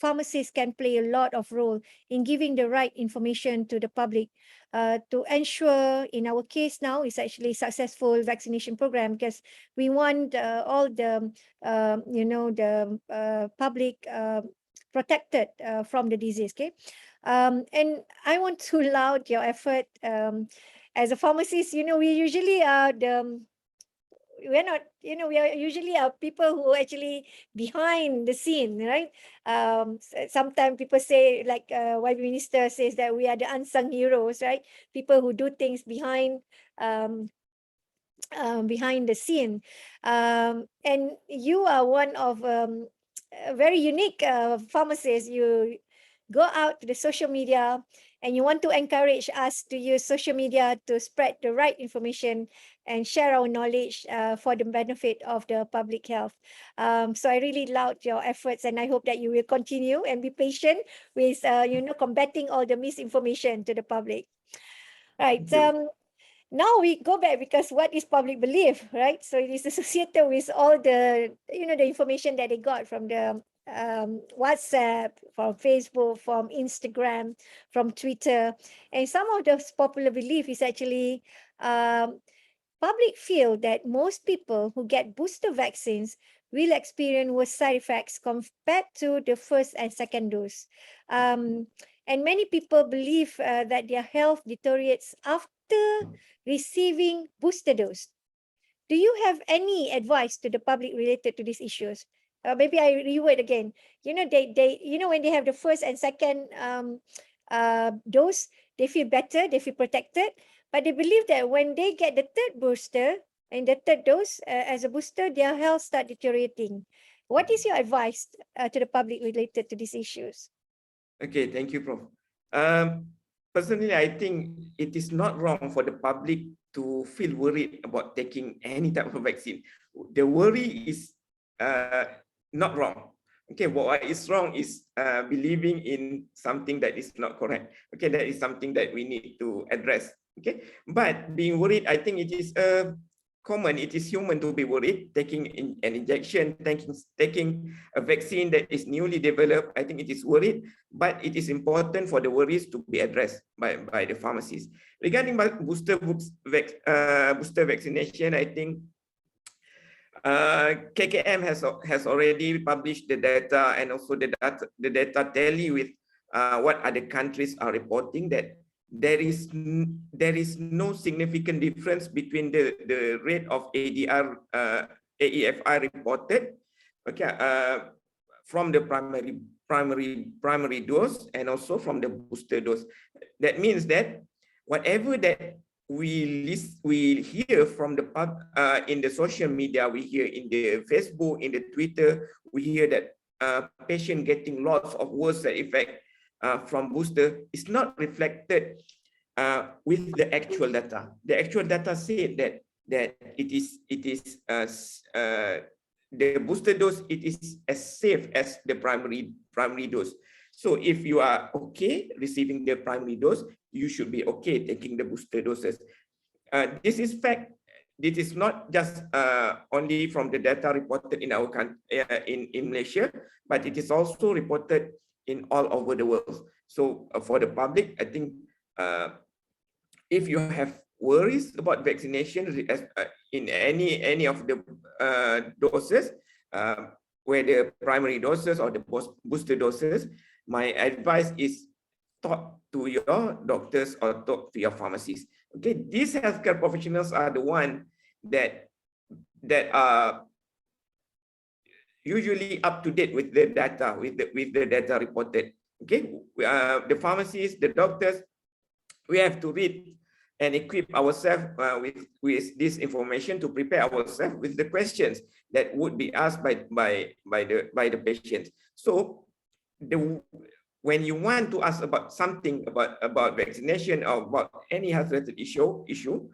[SPEAKER 2] pharmacists can play a lot of role in giving the right information to the public to ensure, in our case now, is actually successful vaccination program, because we want all the public protected from the disease. Okay, and I want to laud your effort as a pharmacist. We usually are we're not, we are usually people who are actually behind the scene, right? Sometimes people say, like YB Minister says, that we are the unsung heroes, right? People who do things behind the scene. And you are one of a very unique pharmacists. You go out to the social media and you want to encourage us to use social media to spread the right information and share our knowledge for the benefit of the public health. So I really laud your efforts, and I hope that you will continue and be patient with combating all the misinformation to the public. Right. Now we go back, because what is public belief, right? So it is associated with all the the information that they got from the WhatsApp, from Facebook, from Instagram, from Twitter. And some of those popular belief is actually public feel that most people who get booster vaccines will experience worse side effects compared to the first and second dose. And many people believe that their health deteriorates after after receiving booster dose, do you have any advice to the public related to these issues? Maybe I reword again. When they have the first and second dose, they feel better, they feel protected, but they believe that when they get the third booster and the third dose as a booster, their health start deteriorating. What is your advice to the public related to these issues?
[SPEAKER 3] Okay, thank you, Prof. Personally, I think it is not wrong for the public to feel worried about taking any type of vaccine. The worry is not wrong. Okay, what is wrong is believing in something that is not correct. Okay, that is something that we need to address. Okay, but being worried, I think it is common. It is human to be worried. Taking an injection, taking a vaccine that is newly developed, I think it is worried. But it is important for the worries to be addressed by the pharmacies. Regarding booster vaccination, I think KKM has already published the data, and also the data tally with what other countries are reporting, that there is no significant difference between the rate of AEFI reported, okay, from the primary dose and also from the booster dose. That means that whatever that we hear from the in the social media, we hear in the Facebook, in the Twitter, we hear that patient getting lots of worse side effect from booster is not reflected with the actual data. The actual data said that it is the booster dose, it is as safe as the primary dose. So if you are okay receiving the primary dose, you should be okay taking the booster doses. This is fact. This is not just only from the data reported in our country, in Malaysia, but it is also reported in all over the world. So for the public, I think if you have worries about vaccination in any of the doses, whether primary doses or the booster doses, my advice is talk to your doctors or talk to your pharmacies. Okay, these healthcare professionals are the one that are usually up to date with the data, with the data reported. Okay, the pharmacies, the doctors, we have to read and equip ourselves with this information to prepare ourselves with the questions that would be asked by the patients. So when you want to ask about something about vaccination or about any health-related issue,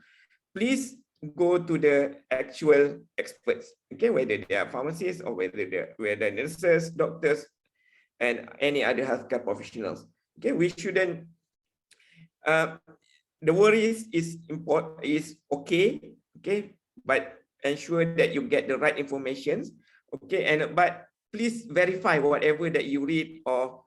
[SPEAKER 3] please go to the actual experts. Okay, whether they are pharmacists or whether they're nurses, doctors, and any other healthcare professionals. Okay, we shouldn't. The worries is okay, but ensure that you get the right information. Okay, but please verify whatever that you read or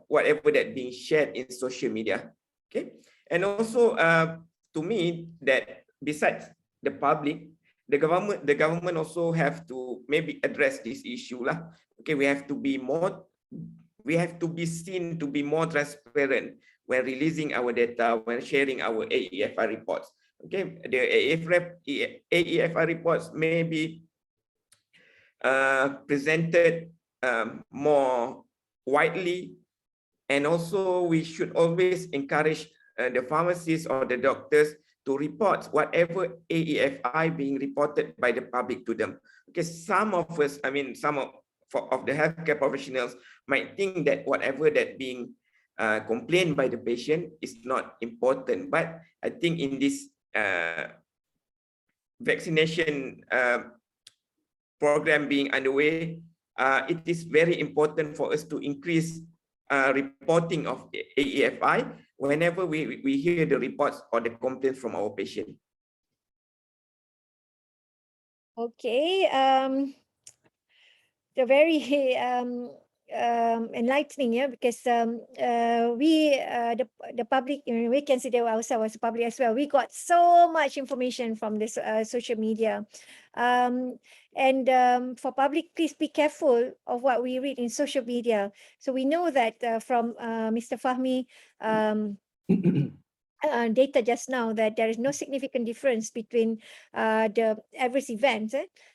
[SPEAKER 3] whatever that being shared in social media. Okay, and also to me, that besides the public, the government also have to maybe address this issue lah. Okay, we have to be seen to be more transparent when releasing our data, when sharing our AEFI reports. Okay, the AEFI reports may be presented more widely, and also we should always encourage the pharmacists or the doctors to report whatever AEFI being reported by the public to them. Okay, some of us, I mean, some of the healthcare professionals might think that whatever that being complained by the patient is not important, but I think in this vaccination program being underway, it is very important for us to increase reporting of AEFI whenever we hear the reports or the complaints from our patient.
[SPEAKER 2] Okay, they're very enlightening, yeah, because we the public, we consider ourselves as public as well. We got so much information from this social media, and for public, please be careful of what we read in social media. So we know that from Mr. Fahmi, data just now that there is no significant difference between the adverse events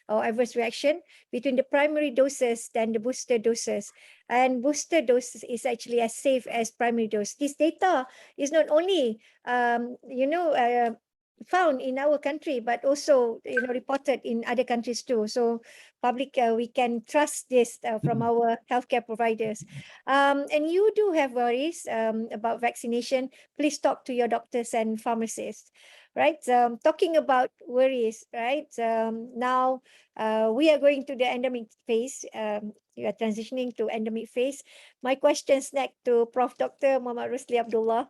[SPEAKER 2] or adverse reaction between the primary doses than the booster doses. And booster dose is actually as safe as primary dose. This data is not only, found in our country, but also reported in other countries too. So public, we can trust this from our healthcare providers. And you do have worries about vaccination, please talk to your doctors and pharmacists, right? Talking about worries, right? Now we are going to the endemic phase. You are transitioning to endemic phase. My questions next to Prof. Dr. Muhammad Rusli Abdullah.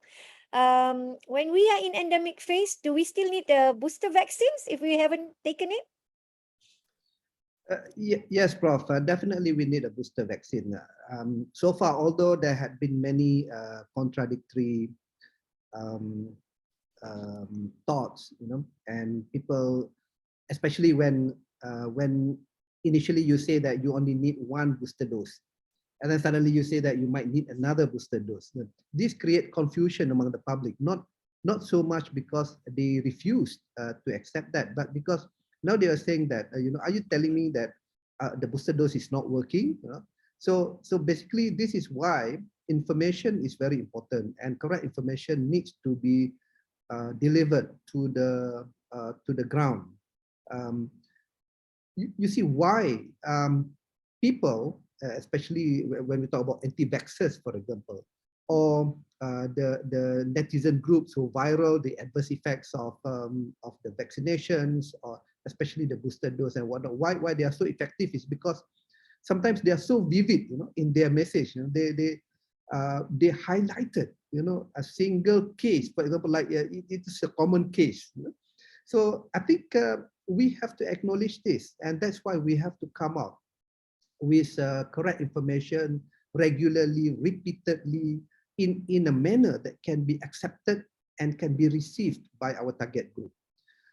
[SPEAKER 2] When we are in endemic phase, do we still need the booster vaccines if we haven't taken it?
[SPEAKER 1] Yes, Prof. Definitely we need a booster vaccine. So far, although there had been many contradictory thoughts, and people, especially when initially you say that you only need one booster dose, and then suddenly you say that you might need another booster dose. This create confusion among the public, not so much because they refused to accept that, but because now they are saying that, are you telling me that the booster dose is not working? So basically, this is why information is very important, and correct information needs to be delivered to the ground. You see why people, especially when we talk about anti-vaxxers, for example, or the netizen groups who viral the adverse effects of the vaccinations, or especially the booster dose and whatnot. Why they are so effective is because sometimes they are so vivid, in their message. They highlighted, a single case, for example, like it is a common case. So I think we have to acknowledge this, and that's why we have to come out with correct information regularly, repeatedly, in a manner that can be accepted and can be received by our target group.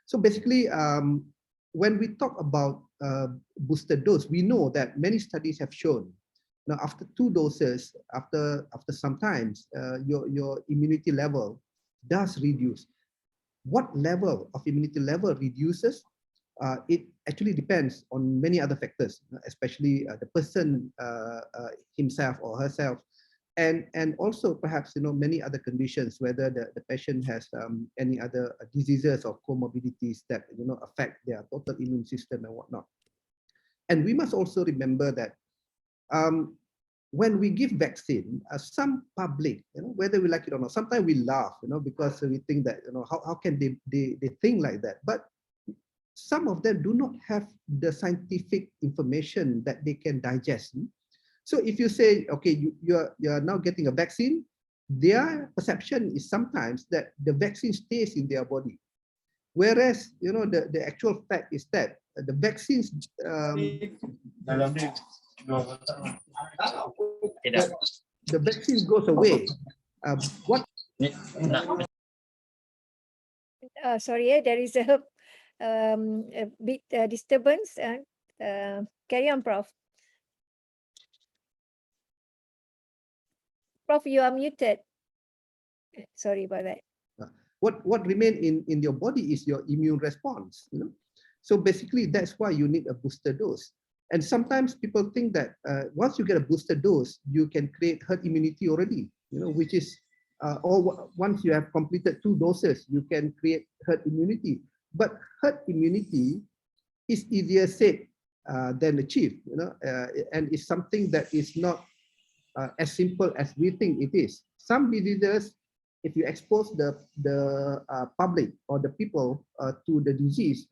[SPEAKER 1] So basically, when we talk about booster dose, we know that many studies have shown now after 2 doses, after some times, your immunity level does reduce. What level of immunity level reduces? It actually depends on many other factors, especially the person himself or herself, and also perhaps many other conditions, whether the patient has any other diseases or comorbidities that affect their total immune system and whatnot. And we must also remember that when we give vaccine, some public, whether we like it or not, sometimes we laugh, because we think that how can they think like that? But some of them do not have the scientific information that they can digest. So if you say, okay, you're now getting a vaccine, their perception is sometimes that the vaccine stays in their body. Whereas, the actual fact is that the vaccines, the vaccine goes away.
[SPEAKER 2] Sorry, there is a bit disturbance. Carry on, Prof. Prof, you are muted. Sorry about that.
[SPEAKER 1] What remain in your body is your immune response. So basically, that's why you need a booster dose. And sometimes people think that once you get a booster dose, you can create herd immunity already. Which is, or once you have completed 2 doses, you can create herd immunity. But herd immunity is easier said than achieved. And it's something that is not as simple as we think it is. Some diseases, if you expose the public or the people to the disease,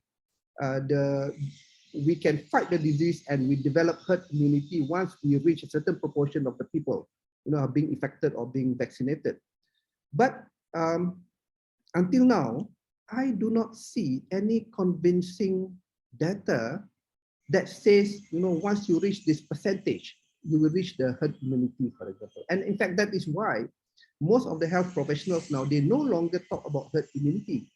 [SPEAKER 1] we can fight the disease and we develop herd immunity once we reach a certain proportion of the people, being affected or being vaccinated. But until now, I do not see any convincing data that says, once you reach this percentage, you will reach the herd immunity, for example. And in fact, that is why most of the health professionals now, they no longer talk about herd immunity.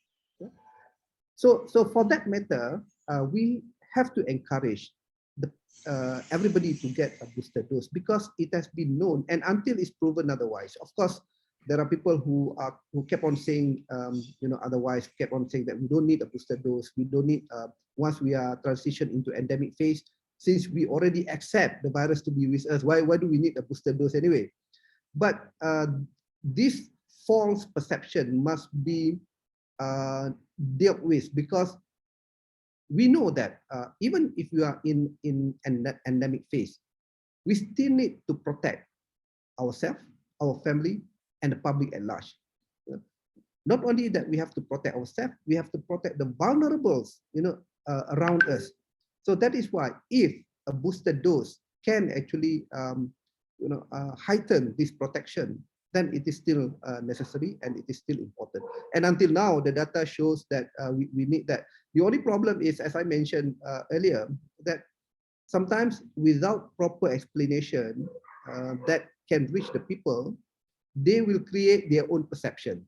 [SPEAKER 1] So for that matter, we have to encourage everybody to get a booster dose, because it has been known, and until it's proven otherwise. Of course, there are people who kept on saying, otherwise kept on saying that we don't need a booster dose. We don't need, once we are transitioned into endemic phase, since we already accept the virus to be with us, why do we need a booster dose anyway? But this false perception must be dealt with, because we know that even if you are in an endemic phase, we still need to protect ourselves, our family, and the public at large. Not only that, we have to protect ourselves, we have to protect the vulnerables, around us. So that is why, if a booster dose can actually, heighten this protection, then it is still necessary and it is still important. And until now, the data shows that we need that. The only problem is, as I mentioned earlier, that sometimes without proper explanation that can reach the people, they will create their own perception.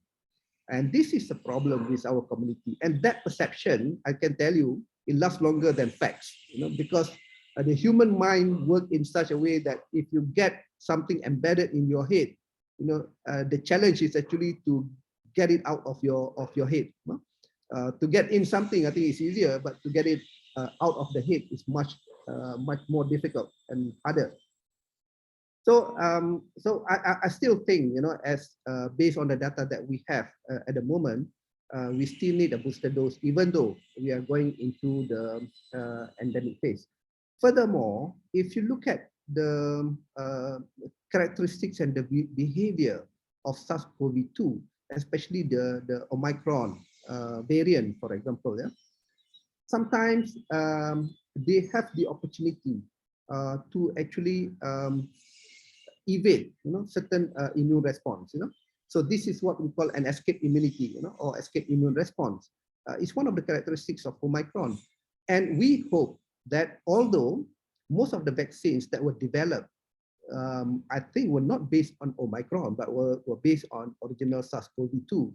[SPEAKER 1] And this is a problem with our community. And that perception, I can tell you, it lasts longer than facts, because the human mind works in such a way that if you get something embedded in your head, the challenge is actually to get it out of your head. To get in something, I think it's easier, but to get it out of the head is much more difficult and harder. So, I still think, as based on the data that we have at the moment, we still need a booster dose, even though we are going into the endemic phase. Furthermore, if you look at the characteristics and the behavior of SARS-CoV-2, especially the Omicron variant, for example, sometimes they have the opportunity to actually evade, certain immune response. So this is what we call an escape immunity, or escape immune response. It's one of the characteristics of Omicron, and we hope that although most of the vaccines that were developed, I think, were not based on Omicron, but were based on original SARS-CoV-2.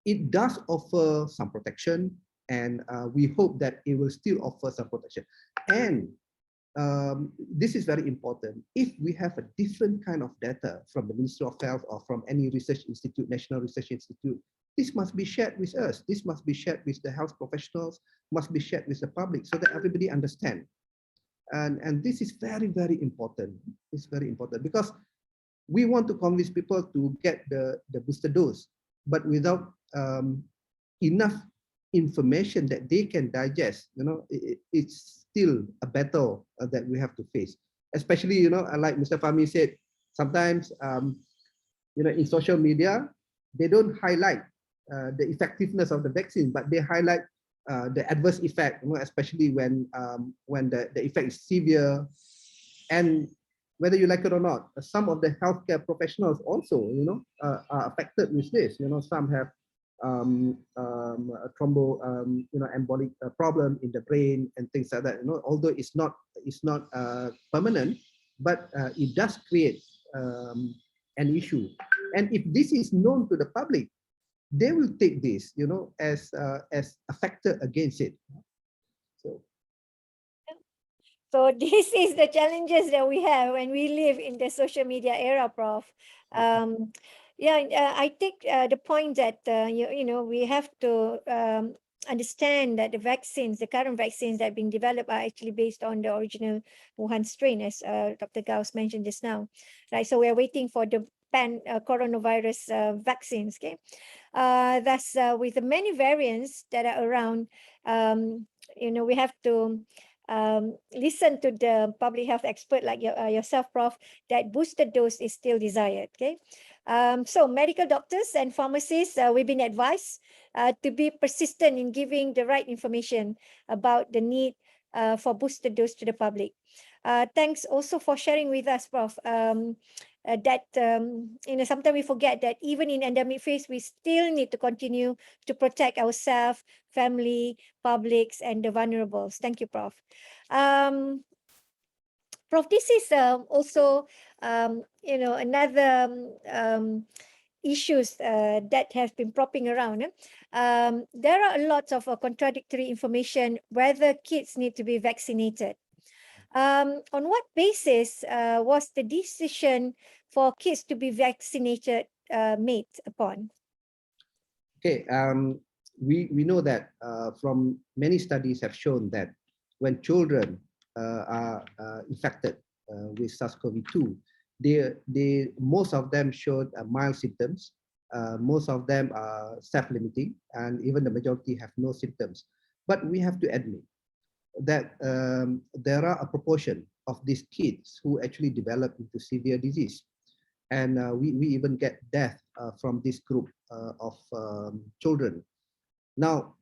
[SPEAKER 1] It does offer some protection, and we hope that it will still offer some protection. And this is very important. If we have a different kind of data from the Ministry of Health or from any research institute, National Research Institute, this must be shared with us. This must be shared with the health professionals, must be shared with the public, so that everybody understands. And this is very, very important. It's very important because we want to convince people to get the booster dose, but without enough information that they can digest, it's still a battle that we have to face. Especially, like Mr. Fahmi said, sometimes, in social media, they don't highlight the effectiveness of the vaccine, but they highlight the adverse effect, especially when the effect is severe. And whether you like it or not, some of the healthcare professionals also, are affected with this. Some have embolic problem in the brain and things like that. Although it's not permanent, but it does create an issue. And if this is known to the public, they will take this, as a factor against it.
[SPEAKER 2] So this is the challenges that we have when we live in the social media era, Prof. I take the point that we have to understand that the vaccines, the current vaccines that are being developed, are actually based on the original Wuhan strain, as Dr. Gauss mentioned just now. Right, so we are waiting for the coronavirus vaccines. Okay, thus with the many variants that are around, we have to listen to the public health expert like yourself, Prof, that booster dose is still desired. Okay, so medical doctors and pharmacists, we've been advised to be persistent in giving the right information about the need for booster dose to the public. Thanks also for sharing with us, Prof, that sometimes we forget that even in endemic phase, we still need to continue to protect ourselves, family, publics, and the vulnerables. Thank you, Prof. Prof, this is also another issues that have been propping around. There are a lot of contradictory information whether kids need to be vaccinated. On what basis was the decision for kids to be vaccinated made upon?
[SPEAKER 1] Okay, we know that from many studies have shown that when children are infected with SARS-CoV-2, most of them showed mild symptoms. Most of them are self-limiting, and even the majority have no symptoms. But we have to admit that there are a proportion of these kids who actually develop into severe disease. And we even get death from this group of children. Now,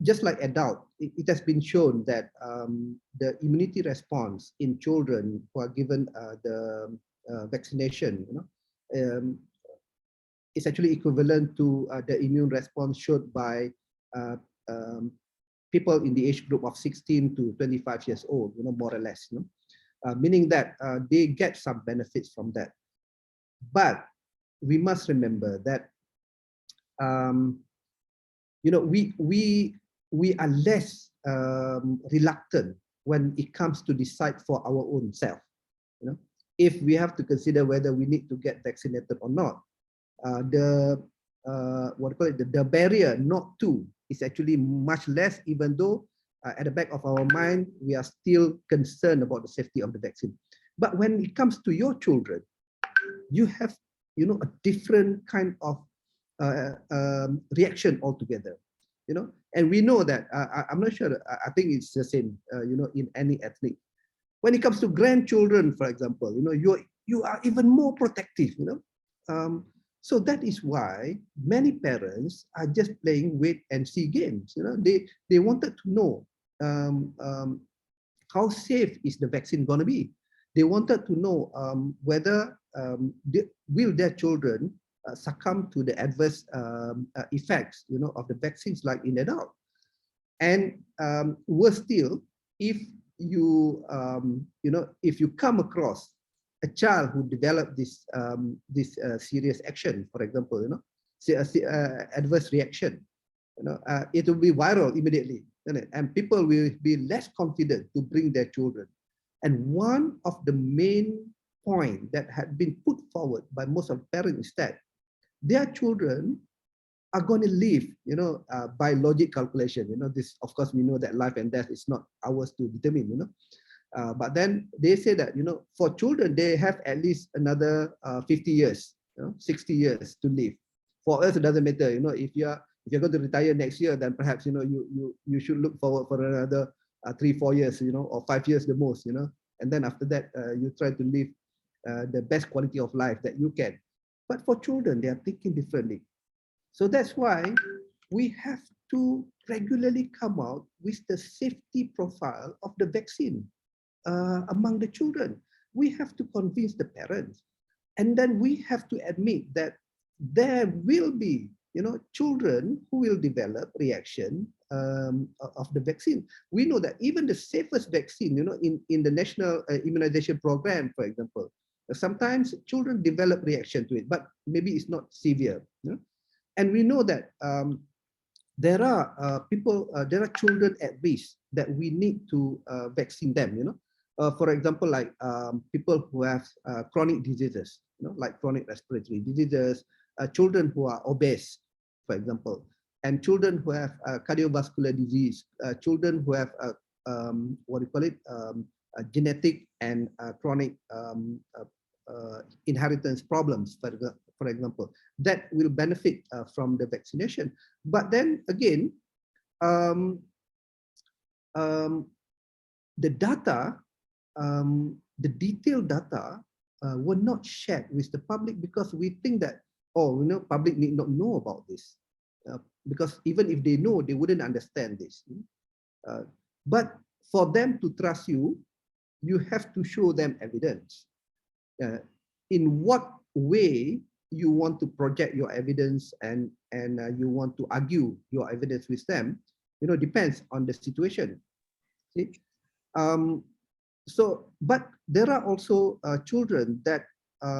[SPEAKER 1] just like adult, it has been shown that the immunity response in children who are given the vaccination, is actually equivalent to the immune response showed by people in the age group of 16 to 25 years old, more or less, meaning that they get some benefits from that. But we must remember that we are less reluctant when it comes to decide for our own self. If we have to consider whether we need to get vaccinated or not, the barrier not to is actually much less, even though at the back of our mind we are still concerned about the safety of the vaccine. But when it comes to your children, you have a different kind of reaction altogether. And we know that I'm not sure. I think it's the same. In any ethnic. When it comes to grandchildren, for example, you are even more protective. So that is why many parents are just playing wait and see games. They wanted to know how safe is the vaccine going to be. They wanted to know whether will their children succumb to the adverse effects, of the vaccines like in adult. And worse still, if you if you come across a child who developed this serious action, for example, adverse reaction, it will be viral immediately, and people will be less confident to bring their children. And one of the main points that had been put forward by most of the parents is that their children are going to live, by logic calculation. This, of course, we know that life and death is not ours to determine. But then they say that, for children, they have at least another 50 years, 60 years to live. For us, it doesn't matter. If you're going to retire next year, then perhaps, you should look forward for another 3-4 years, or 5 years the most, and then after that, you try to live the best quality of life that you can. But for children, they are thinking differently. So that's why we have to regularly come out with the safety profile of the vaccine among the children. We have to convince the parents. And then we have to admit that there will be, children who will develop reaction of the vaccine. We know that even the safest vaccine, in the national immunization program, for example, sometimes children develop reaction to it, but maybe it's not severe. And we know that there are there are children at risk that we need to vaccine them. For example, like people who have chronic diseases, like chronic respiratory diseases, children who are obese, for example, and children who have cardiovascular disease, children who have genetic and chronic inheritance problems, for example, that will benefit from the vaccination. But then again, the data, the detailed data were not shared with the public because we think that, public need not know about this. Because even if they know, they wouldn't understand this. But for them to trust you, you have to show them evidence. In what way you want to project your evidence and you want to argue your evidence with them, depends on the situation. See? But there are also children that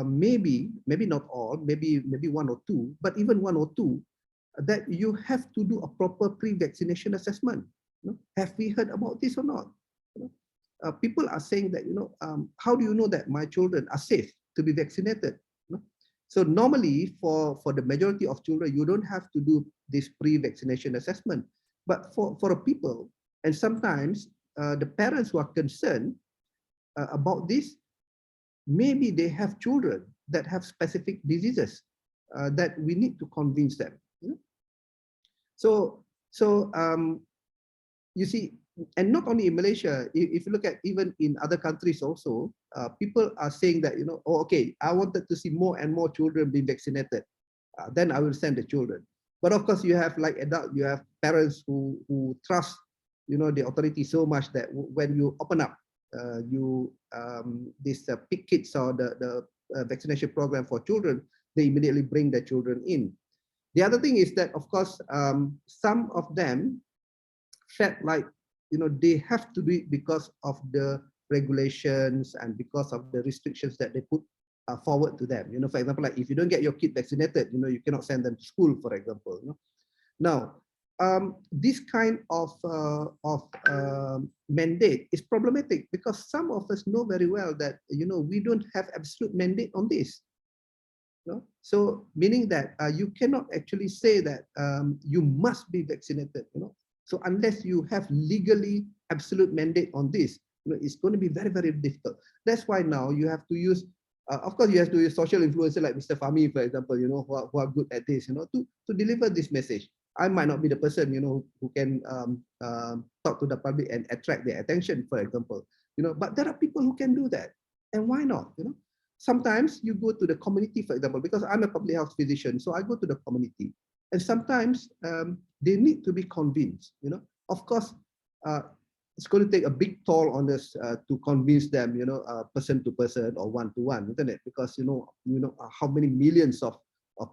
[SPEAKER 1] maybe not all, maybe one or two, but even one or two, that you have to do a proper pre-vaccination assessment. Have we heard about this or not? people are saying that, how do you know that my children are safe to be vaccinated? So normally for the majority of children, you don't have to do this pre-vaccination assessment. But for people, and sometimes the parents who are concerned about this, maybe they have children that have specific diseases that we need to convince them. So you see, and not only in Malaysia, if you look at even in other countries also, people are saying that, oh, okay, I wanted to see more and more children being vaccinated. Then I will send the children. But of course, you have like adult, you have parents who trust, the authority so much that when you open up, this PIC kits or the vaccination program for children, they immediately bring their children in. The other thing is that, of course, some of them felt like, they have to do it because of the regulations and because of the restrictions that they put forward to them. For example, like if you don't get your kid vaccinated, you cannot send them to school, for example. Now, this kind of mandate is problematic because some of us know very well that, we don't have absolute mandate on this. So meaning that you cannot actually say that you must be vaccinated. So unless you have legally absolute mandate on this, it's going to be very, very difficult. That's why now you have to use, of course, you have to use social influencers like Mr. Fahmi, for example, who are good at this, to deliver this message. I might not be the person, who can talk to the public and attract their attention, for example, but there are people who can do that. And why not? Sometimes you go to the community, for example, because I'm a public health physician, so I go to the community. And sometimes they need to be convinced. Of course, it's going to take a big toll on us to convince them, person to person or one to one, isn't it? Because how many millions of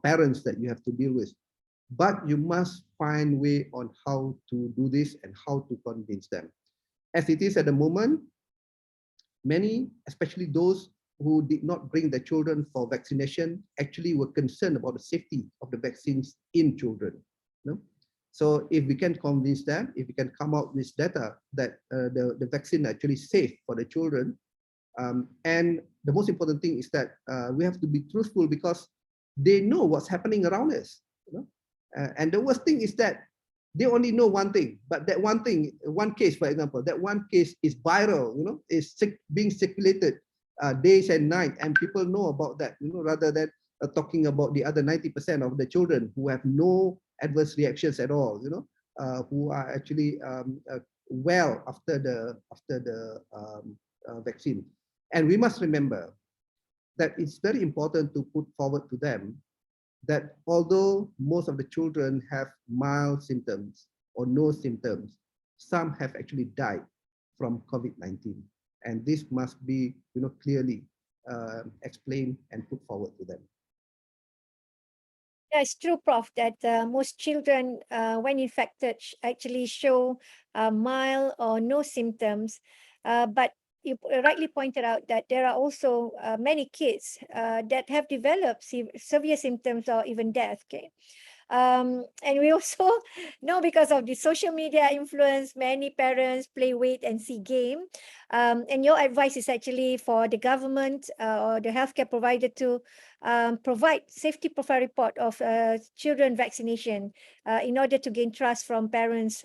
[SPEAKER 1] parents that you have to deal with. But you must find way on how to do this and how to convince them. As it is at the moment, many, especially those who did not bring their children for vaccination, actually were concerned about the safety of the vaccines in children. So if we can convince them, if we can come out with data that the vaccine actually safe for the children, and the most important thing is that we have to be truthful because they know what's happening around us. And the worst thing is that they only know one thing, but that one thing, one case, for example, that one case is viral, is being circulated days and nights, and people know about that, rather than talking about the other 90% of the children who have no adverse reactions at all, who are actually well after the vaccine. And we must remember that it's very important to put forward to them that although most of the children have mild symptoms or no symptoms, some have actually died from COVID-19. And this must be, clearly explained and put forward to them.
[SPEAKER 2] Yeah, it's true, Prof, that most children, when infected, actually show mild or no symptoms. But you rightly pointed out that there are also many kids that have developed severe symptoms or even death. Okay. And we also know because of the social media influence, many parents play wait and see game. And your advice is actually for the government or the healthcare provider to provide safety profile report of children vaccination in order to gain trust from parents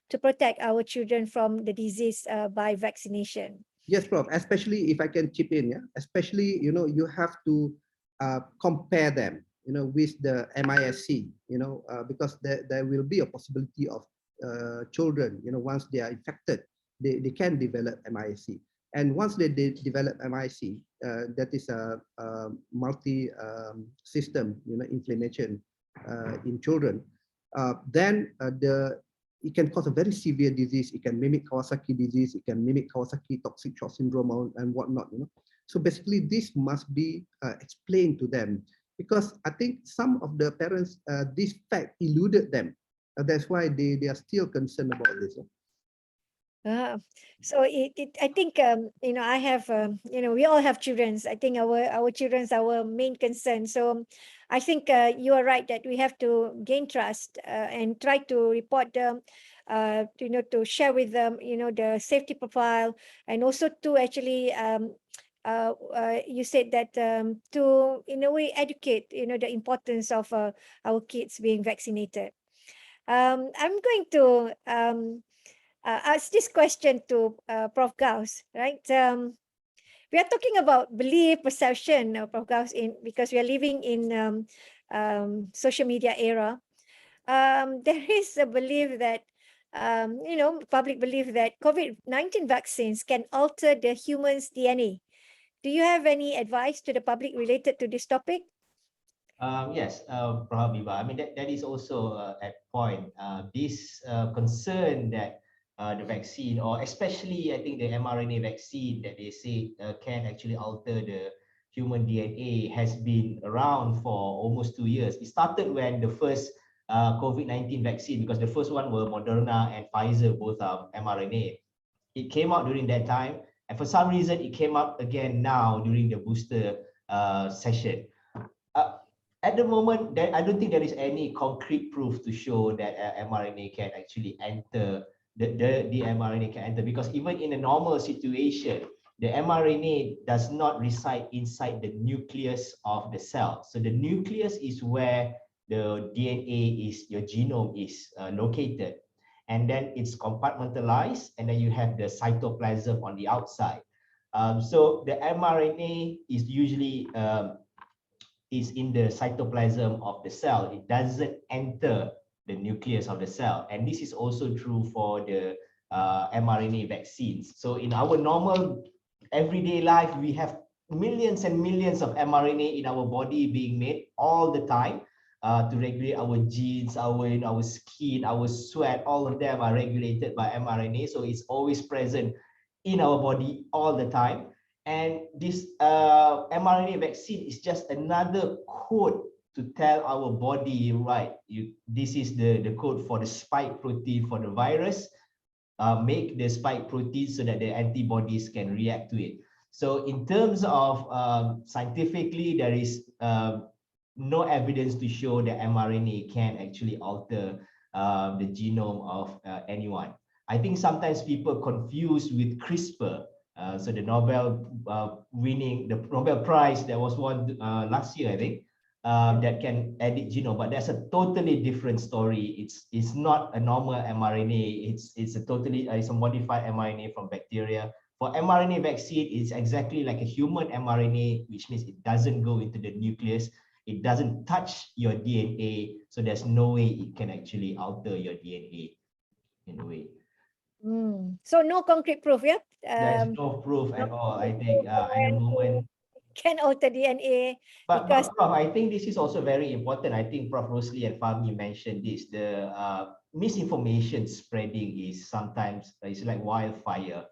[SPEAKER 2] to protect our children from the disease by vaccination.
[SPEAKER 1] Yes, Prof. Especially if I can chip in, yeah. Especially, you have to compare them, with the MISC, because there will be a possibility of children, once they are infected, they can develop MISC. And once they develop MISC, that is a multi-system, inflammation in children. Then it can cause a very severe disease. It can mimic Kawasaki disease. It can mimic Kawasaki toxic shock syndrome and whatnot. So basically, this must be explained to them because I think some of the parents, this fact eluded them. That's why they are still concerned about this.
[SPEAKER 2] So I think I have we all have children. I think our children's our main concern. So I think you are right that we have to gain trust and try to report the to share with them, the safety profile, and also to actually, you said that to, in a way, educate, the importance of our kids being vaccinated. I'm going to ask this question to Prof. Gauss, right? We are talking about belief, perception, Prof. Gauss, because we are living in social media era. There is a belief that, public belief that COVID-19 vaccines can alter the human's DNA. Do you have any advice to the public related to this topic?
[SPEAKER 4] Yes, Prof. I mean, that is also at point. This concern that the vaccine, or especially I think the mRNA vaccine that they say can actually alter the human DNA, has been around for almost 2 years. It started when the first COVID-19 vaccine, because the first one were Moderna and Pfizer, both are mRNA. It came out during that time, and for some reason it came up again now during the booster session. At the moment, I don't think there is any concrete proof to show that mRNA can actually enter, the mRNA can enter, because even in a normal situation, the mRNA does not reside inside the nucleus of the cell. So the nucleus is where the DNA is, your genome is located. And then it's compartmentalized, and then you have the cytoplasm on the outside. So the mRNA is usually is in the cytoplasm of the cell. It doesn't enter the nucleus of the cell. And this is also true for the mRNA vaccines. So in our normal everyday life, we have millions and millions of mRNA in our body being made all the time to regulate our genes, our skin, our sweat. All of them are regulated by mRNA. So it's always present in our body all the time. And this mRNA vaccine is just another code to tell our body, right, this is the code for the spike protein for the virus. Make the spike protein so that the antibodies can react to it. So in terms of scientifically, there is no evidence to show that mRNA can actually alter the genome of anyone. I think sometimes people confuse with CRISPR. So the Nobel the Nobel Prize that was won last year, I think, that can edit genome, but that's a totally different story. It's not a normal mRNA. It's a modified mRNA from bacteria. For mRNA vaccine, it's exactly like a human mRNA, which means it doesn't go into the nucleus. It doesn't touch your DNA, so there's no way it can actually alter your DNA in a way.
[SPEAKER 2] So no concrete proof, yeah?
[SPEAKER 4] There's no proof at all, I think, at the moment.
[SPEAKER 2] Can alter DNA.
[SPEAKER 4] But
[SPEAKER 2] because
[SPEAKER 4] Prof, I think this is also very important. I think Prof. Rusli and Fahmi mentioned this. The misinformation spreading is sometimes, it's like wildfire.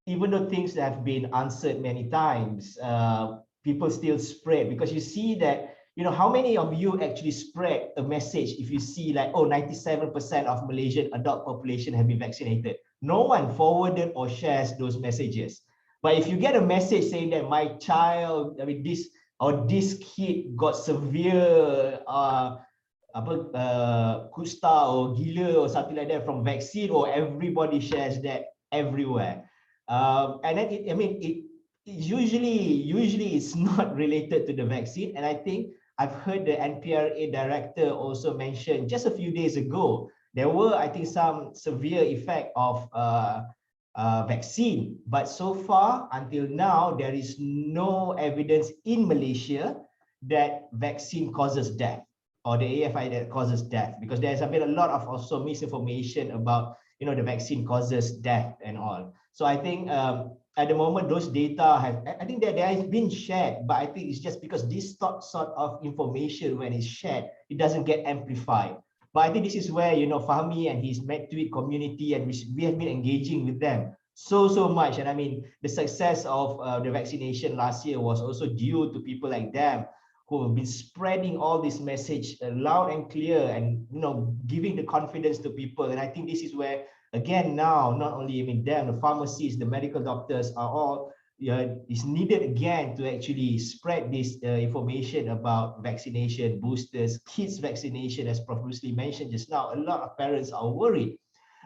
[SPEAKER 4] Even though things have been answered many times, people still spread, because you see that, how many of you actually spread a message if you see like, oh, 97% of Malaysian adult population have been vaccinated? No one forwarded or shares those messages. But if you get a message saying that my child, this kid got severe kusta or gila or something like that from vaccine, or everybody shares that everywhere. And then it usually it's not related to the vaccine. And I think I've heard the NPRA director also mention just a few days ago, there were, I think, some severe effect of vaccine, but so far until now there is no evidence in Malaysia that vaccine causes death, or the AFI that causes death, because there's been a lot of also misinformation about the vaccine causes death and all. So I think at the moment those data I think that there has been shared, but I think it's just because this sort of information, when it's shared, it doesn't get amplified. But I think this is where, Fahmi and his MedTweet community, and we have been engaging with them so much. And I mean, the success of the vaccination last year was also due to people like them, who have been spreading all this message loud and clear, and giving the confidence to people. And I think this is where, again, now, not only them, the pharmacists, the medical doctors are all is needed again to actually spread this information about vaccination, boosters, kids vaccination, as Prof. Rusli mentioned just now. A lot of parents are worried.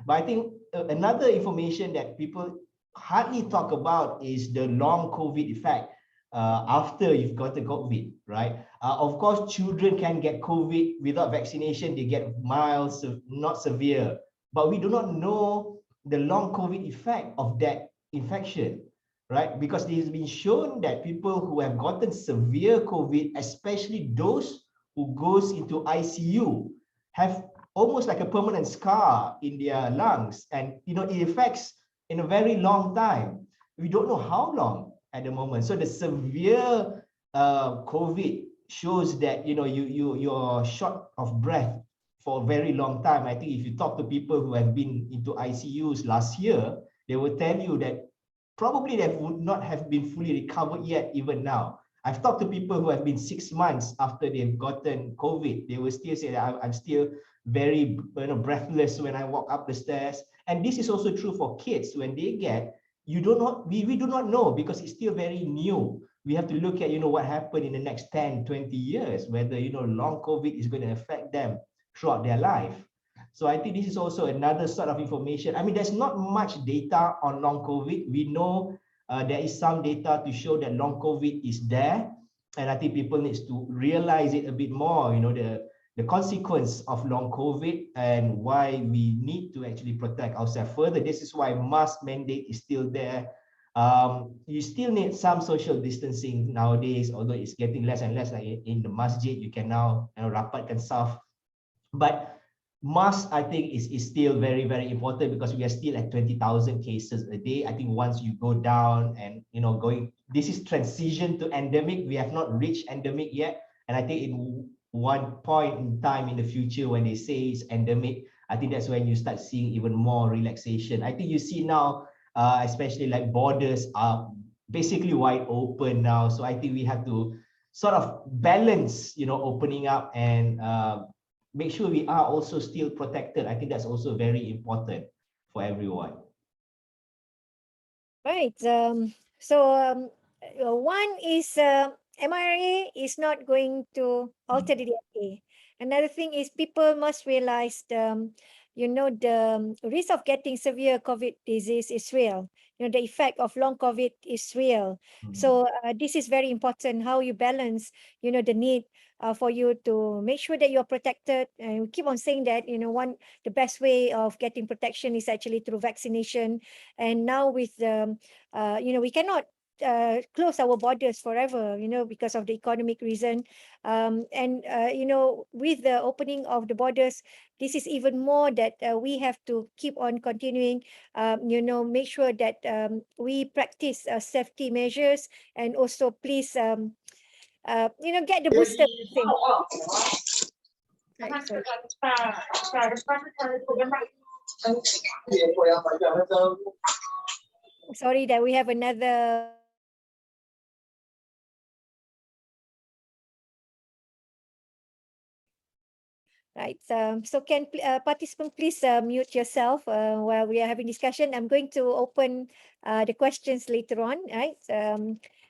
[SPEAKER 4] But I think another information that people hardly talk about is the long COVID effect after you've got the COVID, right? Of course, children can get COVID without vaccination. They get mild, not severe. But we do not know the long COVID effect of that infection, right? Because it has been shown that people who have gotten severe COVID, especially those who goes into ICU, have almost like a permanent scar in their lungs, and it affects in a very long time. We don't know how long at the moment. So the severe COVID shows that you're short of breath for a very long time. I think if you talk to people who have been into ICUs last year, they will tell you that probably they would not have been fully recovered yet, even now. I've talked to people who have been 6 months after they've gotten COVID. They will still say that I'm still very breathless when I walk up the stairs. And this is also true for kids. When they get, we do not know, because it's still very new. We have to look at what happened in the next 10, 20 years, whether long COVID is going to affect them throughout their life. So I think this is also another sort of information. I mean, there's not much data on long COVID. We know there is some data to show that long COVID is there. And I think people need to realize it a bit more, the consequence of long COVID and why we need to actually protect ourselves further. This is why mask mandate is still there. You still need some social distancing nowadays, although it's getting less and less. Like in the masjid, you can now rapatkan saf. But mask, I think, is still very, very important, because we are still at 20,000 cases a day. I think once you go down and this is transition to endemic. We have not reached endemic yet, and I think in one point in time in the future, when they say it's endemic, I think that's when you start seeing even more relaxation. I think you see now, especially like borders are basically wide open now. So I think we have to sort of balance, opening up and make sure we are also still protected. I think that's also very important for everyone.
[SPEAKER 2] Right. One is mRNA is not going to alter the DNA. Another thing is people must realize the risk of getting severe COVID disease is real. The effect of long COVID is real. So this is very important, how you balance, the need for you to make sure that you're protected. And we keep on saying that, the best way of getting protection is actually through vaccination. And now with the, we cannot close our borders forever, because of the economic reason. With the opening of the borders, this is even more that we have to keep on continuing, make sure that we practice safety measures, and also please, get the booster vaccine. Right, sorry that we have another. Right. So can participant please mute yourself while we are having discussion. I'm going to open the questions later on. Right.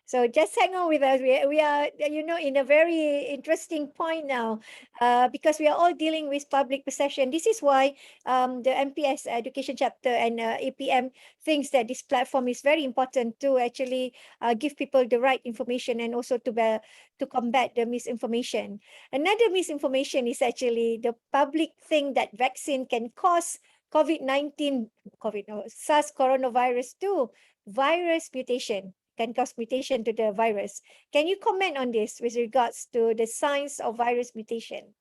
[SPEAKER 2] So just hang on with us. We are, in a very interesting point now, because we are all dealing with public perception. This is why the MPS Education Chapter and APM thinks that this platform is very important to actually give people the right information, and also to combat the misinformation. Another misinformation is actually the public think that vaccine can cause SARS coronavirus 2 virus mutation, can cause mutation to the virus. Can you comment on this with regards to the science of virus mutation?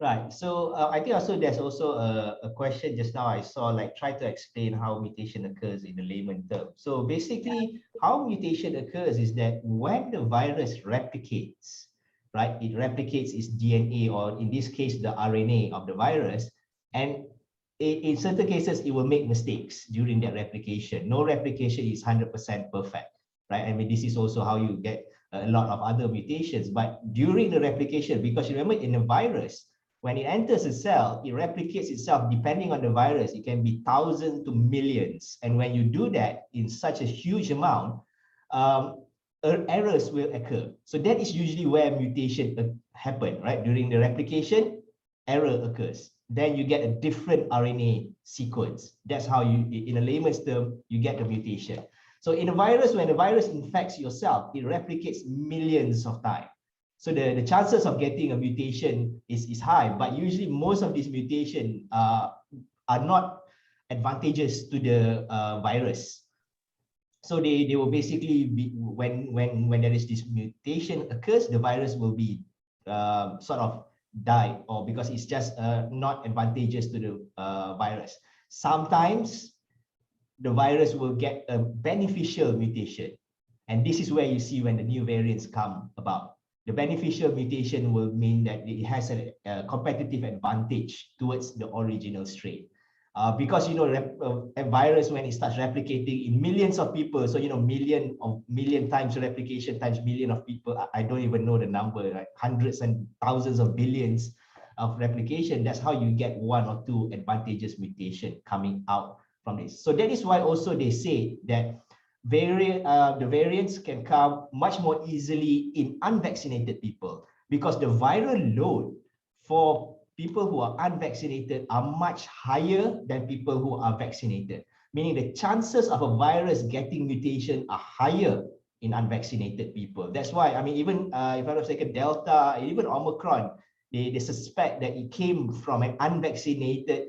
[SPEAKER 4] Right. So I think also there's also a question just now I saw, like, try to explain how mutation occurs in the layman term. So basically, how mutation occurs is that when the virus replicates, right, it replicates its DNA, or in this case, the RNA of the virus, and in certain cases, it will make mistakes during that replication. No replication is 100% perfect, right? I mean, this is also how you get a lot of other mutations. But during the replication, because you remember in a virus, when it enters a cell, it replicates itself depending on the virus. It can be thousands to millions. And when you do that in such a huge amount, errors will occur. So that is usually where mutation happen, right? During the replication, error occurs. Then you get a different RNA sequence. That's how you, in a layman's term, you get the mutation. So in a virus, when the virus infects yourself, it replicates millions of times. So the chances of getting a mutation is high, but usually most of these mutations are not advantageous to the virus. So they will basically be, when there is this mutation occurs, the virus will be sort of die, or because it's just not advantageous to the virus. Sometimes the virus will get a beneficial mutation, and this is where you see when the new variants come about. The beneficial mutation will mean that it has a competitive advantage towards the original strain. Because a virus, when it starts replicating in millions of people, so million times replication times million of people, I don't even know the number, right? Hundreds and thousands of billions of replication. That's how you get one or two advantageous mutation coming out from this. So that is why also they say that the variants can come much more easily in unvaccinated people, because the viral load for people who are unvaccinated are much higher than people who are vaccinated, meaning the chances of a virus getting mutation are higher in unvaccinated people. That's why, I mean, even if I'm not mistaken, Delta, even Omicron, they suspect that it came from an unvaccinated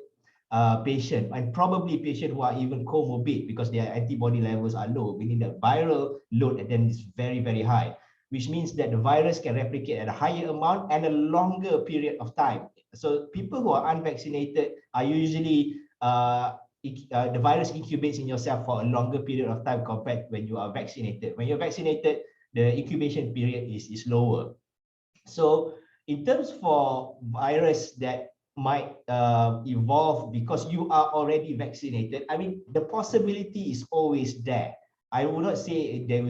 [SPEAKER 4] patient, and probably patient who are even comorbid because their antibody levels are low, meaning the viral load at them is very, very high, which means that the virus can replicate at a higher amount and a longer period of time. So people who are unvaccinated are usually, the virus incubates in yourself for a longer period of time compared when you are vaccinated. When you're vaccinated, the incubation period is lower. So in terms for virus that might evolve because you are already vaccinated, I mean, the possibility is always there. I would not say there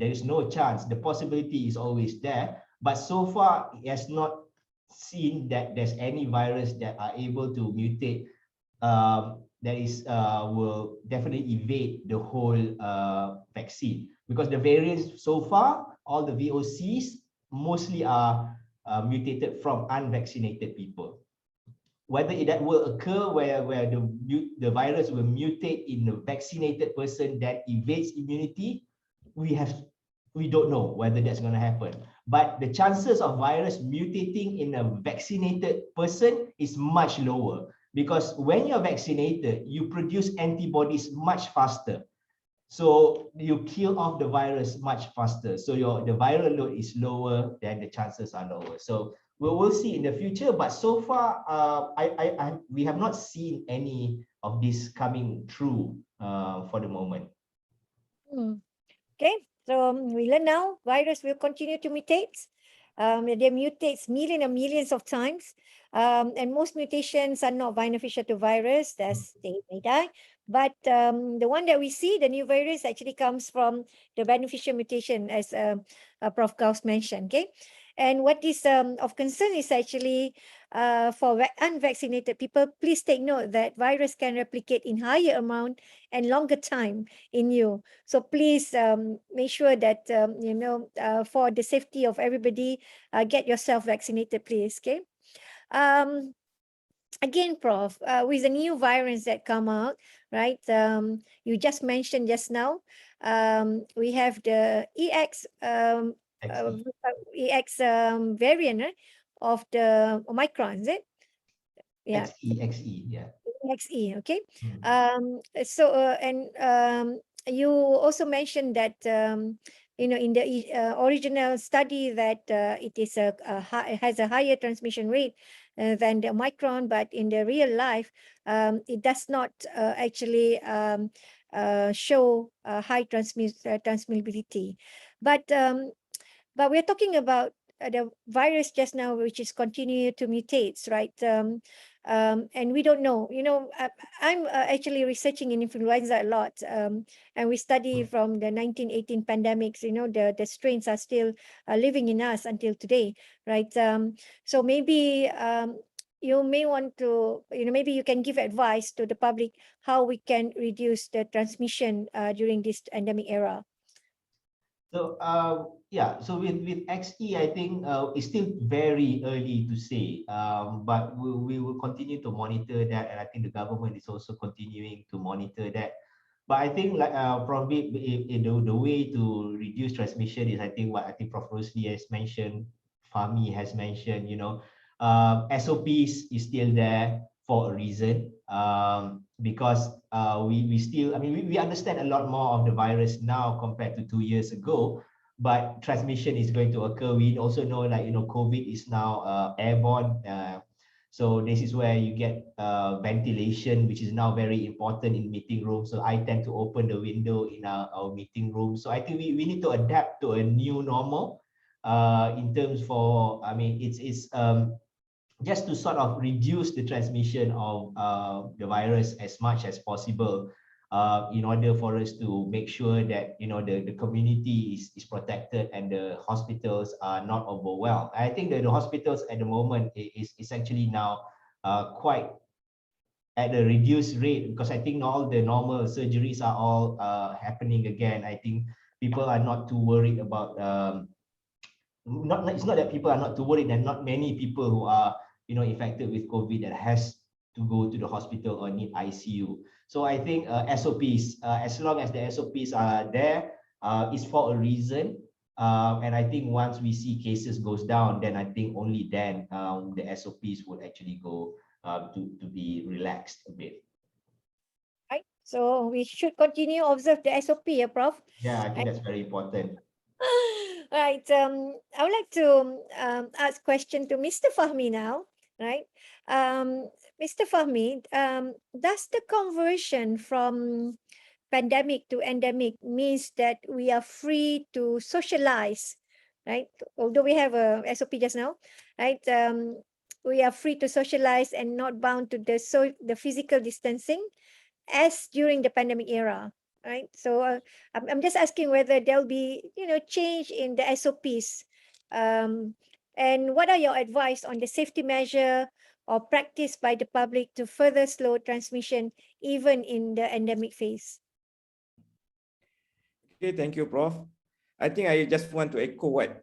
[SPEAKER 4] is no chance. The possibility is always there, but so far it has not seen that there's any virus that are able to mutate that is will definitely evade the whole vaccine, because the variants so far, all the VOCs mostly are mutated from unvaccinated people. Whether that will occur where the virus will mutate in a vaccinated person that evades immunity, we don't know whether that's going to happen. But the chances of virus mutating in a vaccinated person is much lower, because when you're vaccinated, you produce antibodies much faster. So you kill off the virus much faster. So the viral load is lower, then the chances are lower. So we'll see in the future, but so far, we have not seen any of this coming true for the moment.
[SPEAKER 2] Okay, so we learn now virus will continue to mutate. They mutates millions and millions of times, and most mutations are not beneficial to virus, thus they may die. But the one that we see, the new virus, actually comes from the beneficial mutation, as Prof. Gauss mentioned. Okay, and what is of concern is actually for unvaccinated people. Please take note that virus can replicate in higher amount and longer time in you. So please make sure that for the safety of everybody, get yourself vaccinated, please. Okay. Again, Prof, with the new variants that come out, right? You just mentioned just now, we have the EX variant of the Omicron, is it?
[SPEAKER 4] Yeah. XE, yeah.
[SPEAKER 2] XE, okay. You also mentioned that in the original study that it is it has a higher transmission rate than the Omicron, but in the real life, it does not actually show high transmissibility. But we're talking about the virus just now, which is continue to mutate, right? And we don't know. I'm actually researching in influenza a lot, and we study from the 1918 pandemics. The strains are still living in us until today, right? So maybe you may want to, maybe you can give advice to the public how we can reduce the transmission during this endemic era.
[SPEAKER 4] So yeah, so with XE, I think it's still very early to say, but we will continue to monitor that, and I think the government is also continuing to monitor that. But I think like probably the way to reduce transmission is, I think what I think Prof. Rusli has mentioned, Fahmi has mentioned, you know, SOPs is still there for a reason, because we still, I mean, we understand a lot more of the virus now compared to 2 years ago, but transmission is going to occur. We also know, like, you know, COVID is now airborne. So this is where you get ventilation, which is now very important in meeting rooms. So I tend to open the window in our meeting room. So I think we need to adapt to a new normal in terms for, I mean, it's just to sort of reduce the transmission of the virus as much as possible, in order for us to make sure that, you know, the community is protected and the hospitals are not overwhelmed. I think that the hospitals at the moment is actually now quite at a reduced rate, because I think all the normal surgeries are all happening again. I think people are not too worried about it's not that people are not too worried, and not many people who are, you know, infected with COVID that has to go to the hospital or need ICU. So I think SOPs, as long as the SOPs are there, is for a reason. And I think once we see cases goes down, then I think only then the SOPs would actually go to be relaxed a bit.
[SPEAKER 2] Right. So we should continue observe the SOP, Prof.
[SPEAKER 4] Yeah, I think that's very important.
[SPEAKER 2] Right. I would like to ask question to Mr. Fahmi now. Right. Mr. Fahmi, does the conversion from pandemic to endemic means that we are free to socialize, right? Although we have a SOP just now, right? We are free to socialize and not bound to the physical distancing as during the pandemic era, right? So I'm just asking whether there'll be, you know, change in the SOPs, and what are your advice on the safety measure or practice by the public to further slow transmission even in the endemic phase?
[SPEAKER 3] Okay, thank you, Prof. I think I just want to echo what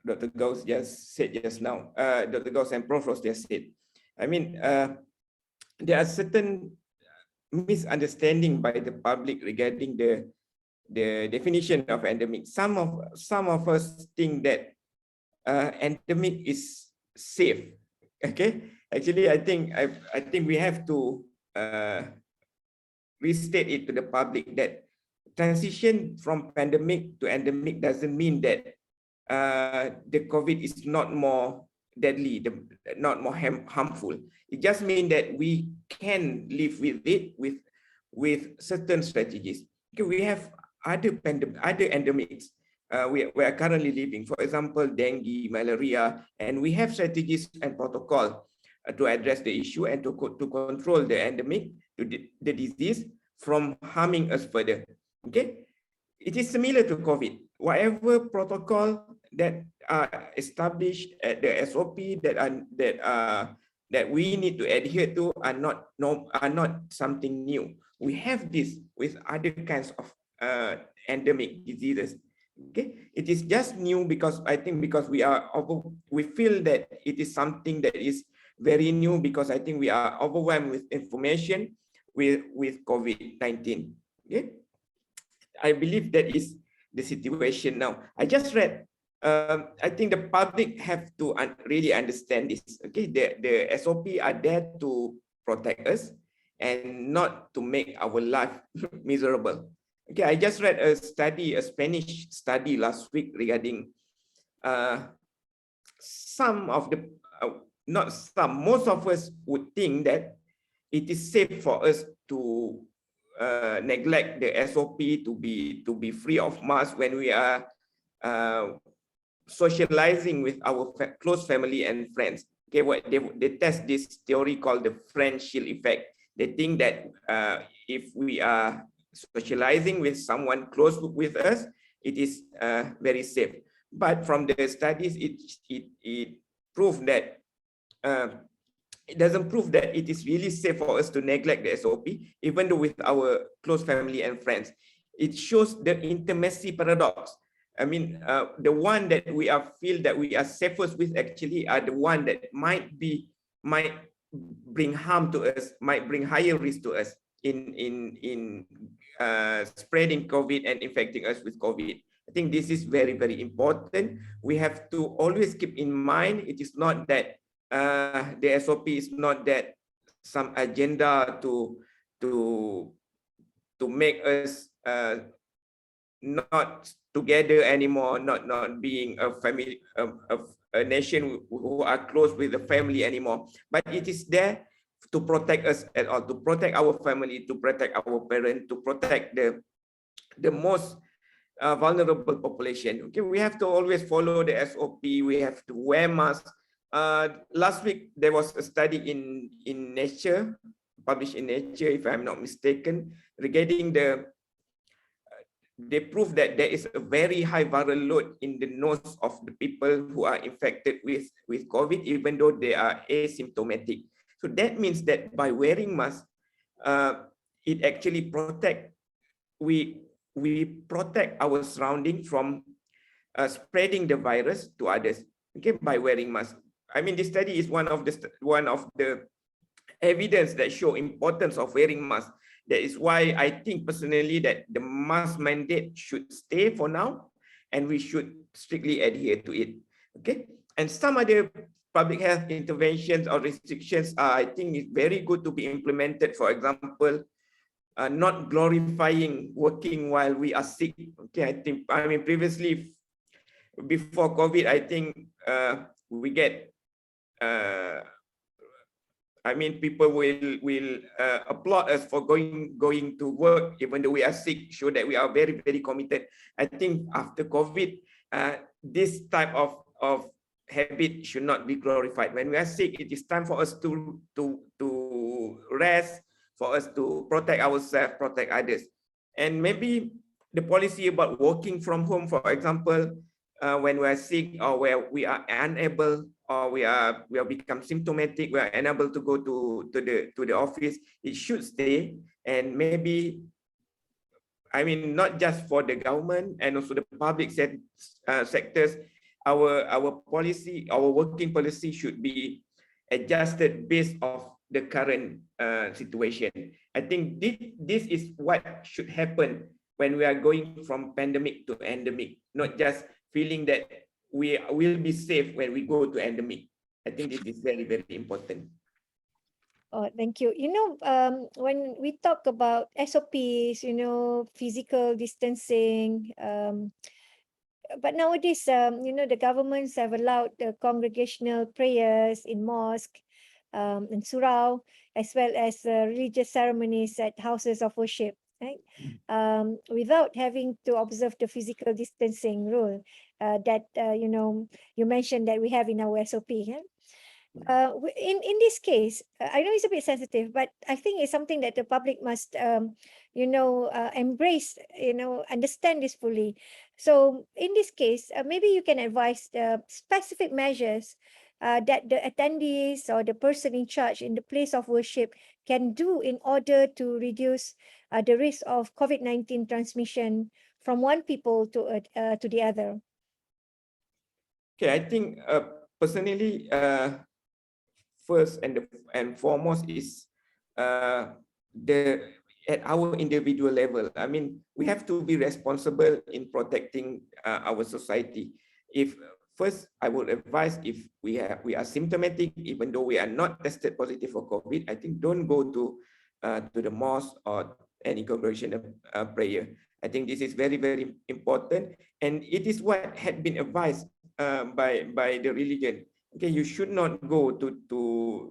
[SPEAKER 3] Dr. Gauss just said just now. Dr. Gauss and Prof. Ross just said. I mean, there are certain misunderstanding by the public regarding the definition of endemic. Some of us think that endemic is safe. Okay, actually, I think we have to restate it to the public that transition from pandemic to endemic doesn't mean that the COVID is not more deadly, not more harmful. It just means that we can live with it with certain strategies. Okay, we have other endemics we are currently living, for example, dengue, malaria, and we have strategies and protocol to address the issue and to control the endemic, the disease from harming us further. Okay, it is similar to COVID. Whatever protocol that are established at the SOP that we need to adhere to are not something new. We have this with other kinds of endemic diseases. Okay, it is just new because I think because we feel that it is something that is very new, because I think we are overwhelmed with information with COVID-19. Okay, I believe that is the situation now. I just read. I think the public have to really understand this. Okay, the SOP are there to protect us and not to make our life miserable. Okay, I just read a Spanish study last week regarding most of us would think that it is safe for us to neglect the SOP to be free of mask when we are socializing with our close family and friends. Okay, what they test this theory called the friend shield effect. They think that if we are socializing with someone close with us, it is very safe. But from the studies, it proved that it doesn't prove that it is really safe for us to neglect the SOP, even though with our close family and friends. it shows the intimacy paradox. I mean, the one that we feel that we are safest with actually are the one that might bring harm to us, might bring higher risk to us in spreading COVID and infecting us with COVID. I think this is very, very important. We have to always keep in mind, it is not that the SOP is not that some agenda to make us not together anymore, not being a family, a nation who are close with the family anymore. But it is there to protect us at all, to protect our family, to protect our parents, to protect the most vulnerable population. Okay, we have to always follow the SOP. We have to wear masks. Last week there was a study in Nature, published in Nature, if I'm not mistaken, regarding they prove that there is a very high viral load in the nose of the people who are infected with COVID, even though they are asymptomatic. So that means that by wearing masks, it actually we protect our surrounding from spreading the virus to others. Okay, by wearing masks. I mean, this study is one of the evidence that show importance of wearing masks. That is why I think personally that the mask mandate should stay for now, and we should strictly adhere to it. Okay, and some other public health interventions or restrictions I think is very good to be implemented. For example, not glorifying working while we are sick. Okay, I mean previously before COVID, I think we get I mean, people will applaud us for going to work even though we are sick, show that we are very, very committed. I think after COVID, this type of habit should not be glorified. When we are sick, it is time for us to rest, for us to protect ourselves, protect others. And maybe the policy about working from home, for example, when we are sick or where we are unable or we are become symptomatic, we are unable to go to the office, it should stay. And maybe, I mean, not just for the government and also the public sectors, our policy, our working policy should be adjusted based off the current situation. I think this is what should happen when we are going from pandemic to endemic, not just feeling that we will be safe when we go to endemic. I think this is very, very important.
[SPEAKER 2] Oh, thank you. You know, when we talk about SOPs, you know, physical distancing, but nowadays, you know, the governments have allowed the congregational prayers in mosque, in surau, as well as religious ceremonies at houses of worship, right? Without having to observe the physical distancing rule that, you know, you mentioned that we have in our SOP. Yeah? In this case, I know it's a bit sensitive, but I think it's something that the public must, you know, embrace, you know, understand this fully. So in this case, maybe you can advise the specific measures that the attendees or the person in charge in the place of worship can do in order to reduce the risk of COVID-19 transmission from one people to the other.
[SPEAKER 3] Okay, I think personally, first and foremost is at our individual level. I mean, we have to be responsible in protecting our society. If first, I would advise if we are symptomatic, even though we are not tested positive for COVID, I think don't go to the mosque or any congregational prayer. I think this is very, very important, and it is what had been advised by the religion. Okay, you should not go to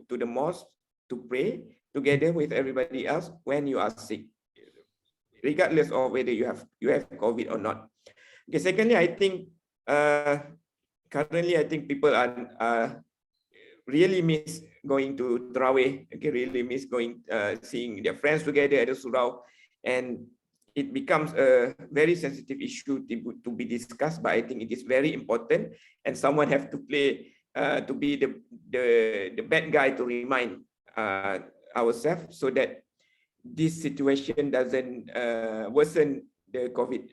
[SPEAKER 3] the mosque to pray together with everybody else when you are sick, regardless of whether you have COVID or not. Okay, secondly, I think currently I think people are really miss going to Tarawih. Okay, really miss going seeing their friends together at the surau, and it becomes a very sensitive issue to be discussed. But I think it is very important, and someone have to play to be the bad guy to remind ourselves so that this situation doesn't worsen the COVID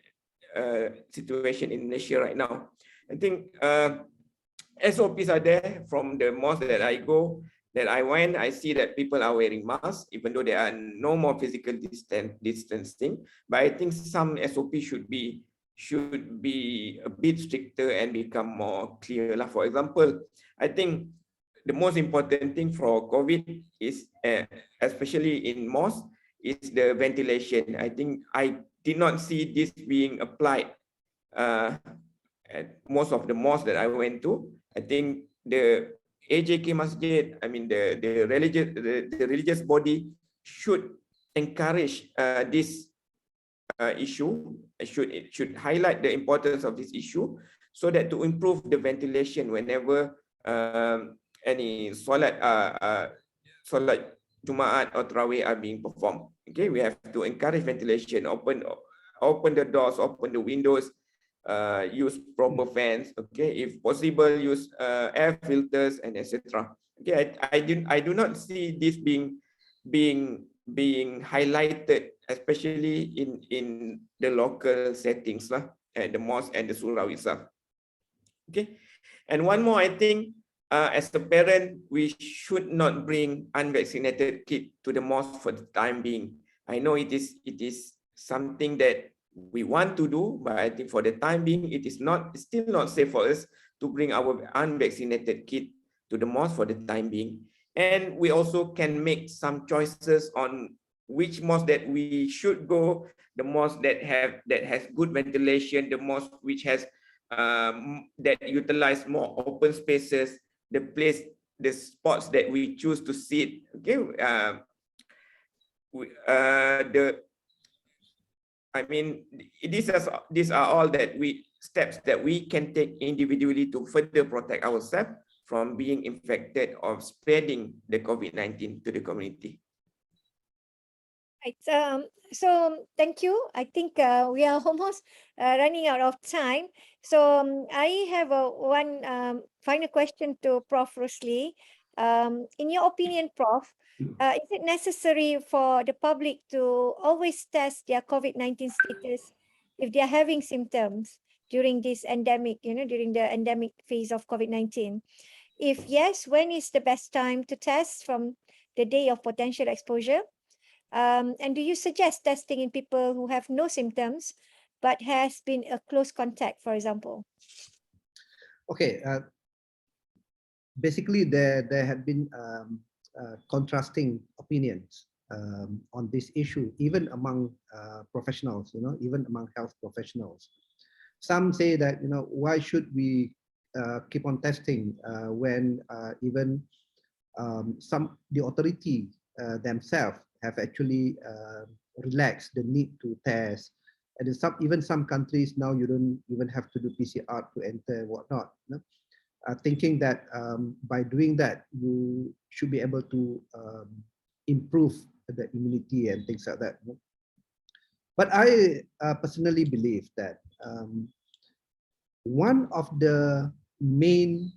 [SPEAKER 3] situation in Malaysia right now. I think SOPs are there from the mosque that I go, that I went. I see that people are wearing masks, even though there are no more physical distancing. But I think some SOP should be a bit stricter and become more clear. For example, I think the most important thing for COVID is, especially in mosques, is the ventilation. I think I did not see this being applied at most of the mosques that I went to. I think the AJK Masjid, I mean the religious body should encourage this issue. It should highlight the importance of this issue, so that to improve the ventilation whenever any solat Jumaat or Tarawih are being performed. Okay, we have to encourage ventilation, open the doors, open the windows, use proper fans. Okay, if possible, use air filters and etc. Okay, I do not see this being highlighted, especially in the local settings at the mosque and the surau itself. Okay, and one more, I think, as a parent, we should not bring unvaccinated kids to the mosque for the time being. I know it is something that we want to do, but I think for the time being, it is still not safe for us to bring our unvaccinated kid to the mosque for the time being. And we also can make some choices on which mosque that we should go, the mosque that has good ventilation, the mosque which has that utilize more open spaces, the spots that we choose to sit. Okay, these are all steps that we can take individually to further protect ourselves from being infected or spreading the COVID-19 to the community.
[SPEAKER 2] Right. So thank you. I think we are almost running out of time. So I have one final question to Prof. Rusli. In your opinion, Prof, is it necessary for the public to always test their COVID-19 status if they are having symptoms during this endemic, during the endemic phase of COVID-19? If yes, when is the best time to test from the day of potential exposure? And do you suggest testing in people who have no symptoms but has been a close contact, for example?
[SPEAKER 1] Okay. Basically, there have been contrasting opinions on this issue, even among professionals, even among health professionals. Some say that, why should we keep on testing when even the authority themselves have actually relaxed the need to test. And even some countries now, you don't even have to do PCR to enter and whatnot. Thinking that by doing that, you should be able to improve the immunity and things like that. But I personally believe that one of the main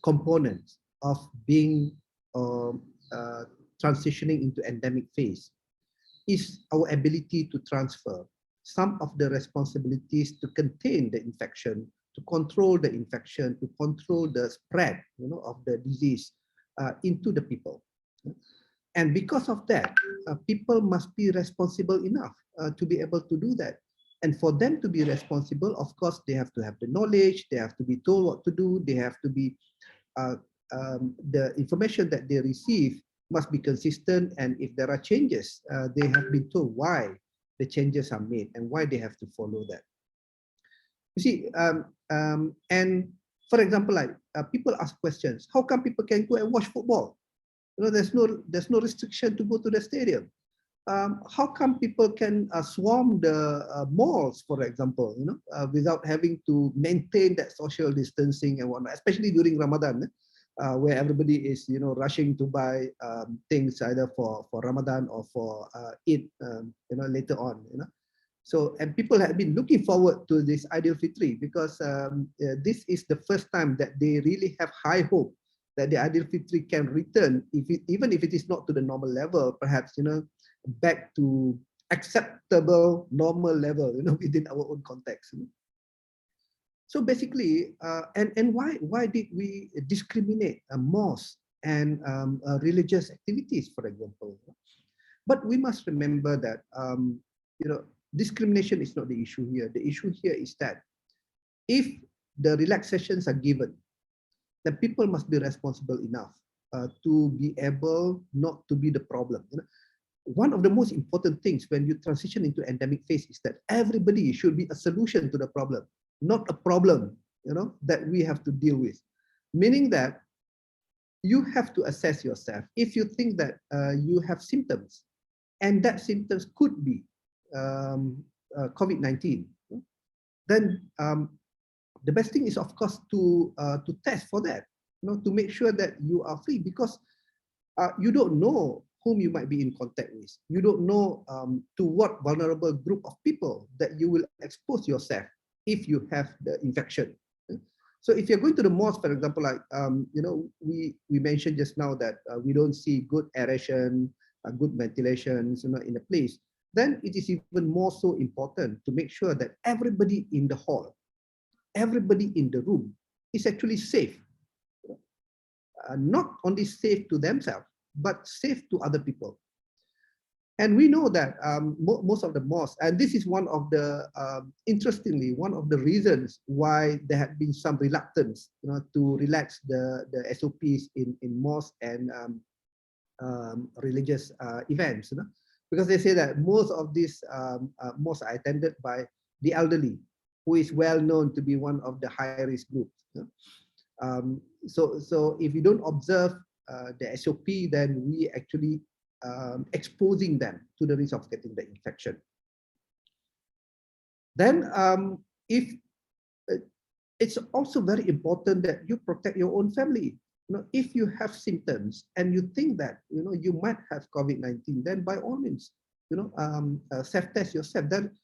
[SPEAKER 1] components of being transitioning into endemic phase is our ability to transfer some of the responsibilities to contain the infection, to control the infection, to control the spread, of the disease into the people. And because of that, people must be responsible enough to be able to do that. And for them to be responsible, of course, they have to have the knowledge, they have to be told what to do, they have to be, the information that they receive must be consistent, and if there are changes, they have been told why the changes are made and why they have to follow that. You see, and for example, like people ask questions: how come people can go and watch football? There's no restriction to go to the stadium. How come people can swarm the malls, for example, without having to maintain that social distancing and whatnot, especially during Ramadan? Where everybody is, rushing to buy things either for Ramadan or for Eid, later on, So, and people have been looking forward to this Eidul Fitri because this is the first time that they really have high hope that the Eidul Fitri can return, even if it is not to the normal level, perhaps, back to acceptable, normal level, within our own context. So basically, and why did we discriminate mosques and religious activities, for example? But we must remember that discrimination is not the issue here. The issue here is that if the relaxations are given, then people must be responsible enough to be able not to be the problem. One of the most important things when you transition into endemic phase is that everybody should be a solution to the problem, not a problem, that we have to deal with. Meaning that you have to assess yourself. If you think that you have symptoms, and that symptoms could be COVID-19, then the best thing is, of course, to test for that, to make sure that you are free, because you don't know whom you might be in contact with. You don't know to what vulnerable group of people that you will expose yourself if you have the infection. So if you're going to the mosque, for example, like we mentioned just now that we don't see good aeration, good ventilations, in a place, then it is even more so important to make sure that everybody in the hall, everybody in the room is actually safe. Not only safe to themselves, but safe to other people. And we know that most of the mosques, and this is one of the, interestingly, one of the reasons why there had been some reluctance, to relax the SOPs in mosques and religious events, because they say that most of these mosques are attended by the elderly, who is well known to be one of the high-risk groups. So if you don't observe the SOP, then we actually exposing them to the risk of getting the infection. Then it's also very important that you protect your own family. If you have symptoms and you think that you might have COVID-19, then by all means, self-test yourself. Then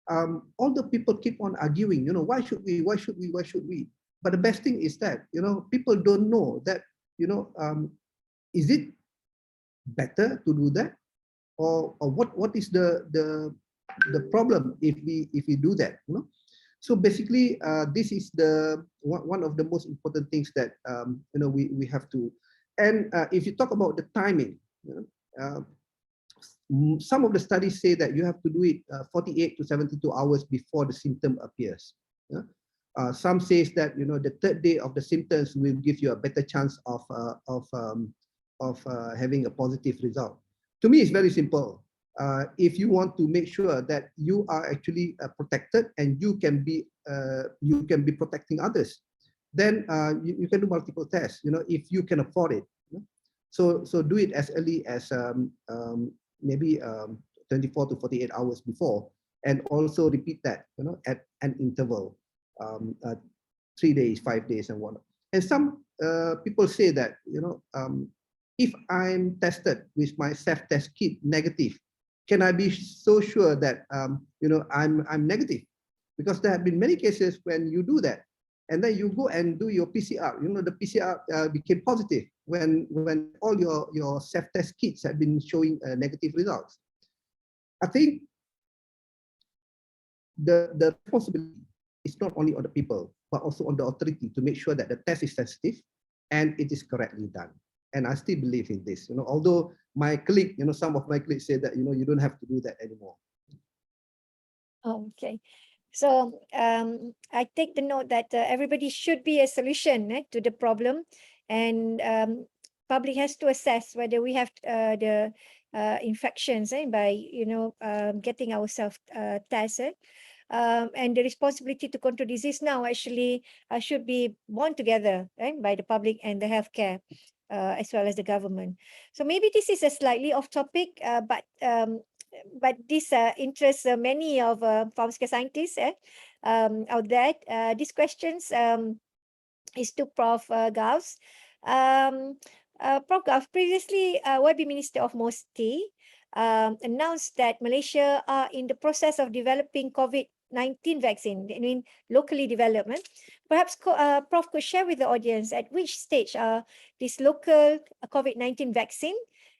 [SPEAKER 1] all the people keep on arguing, why should we, why should we, why should we? But the best thing is that people don't know that is it better to do that, or what is the problem if we do that? So basically, this is the one of the most important things that we have to. And if you talk about the timing, some of the studies say that you have to do it 48 to 72 hours before the symptom appears. Some says that the third day of the symptoms will give you a better chance of having a positive result. To me, it's very simple. If you want to make sure that you are actually protected and you can be protecting others, then you can do multiple tests. If you can afford it. So do it as early as maybe 24 to 48 hours before, and also repeat that at an interval, 3 days, 5 days, and whatnot. And some people say that if I'm tested with my self-test kit negative, can I be so sure that I'm negative? Because there have been many cases when you do that, and then you go and do your PCR. The PCR became positive when all your self-test kits have been showing negative results. I think the responsibility is not only on the people, but also on the authority to make sure that the test is sensitive and it is correctly done. And I still believe in this, although my colleague, some of my colleagues say that, you don't have to do that anymore.
[SPEAKER 2] Okay. So I take the note that everybody should be a solution to the problem, and public has to assess whether we have the infections by, getting ourselves tested. And the responsibility to control disease now actually should be borne together by the public and the healthcare, as well as the government. So maybe this is a slightly off topic, but this interests many of pharmaceutical scientists out there. These questions is to Prof. Gauss. Prof. Gauss, previously, YB Minister of MOSTI announced that Malaysia are in the process of developing COVID-19 vaccine, locally development. Perhaps Prof could share with the audience at which stage this local COVID-19 vaccine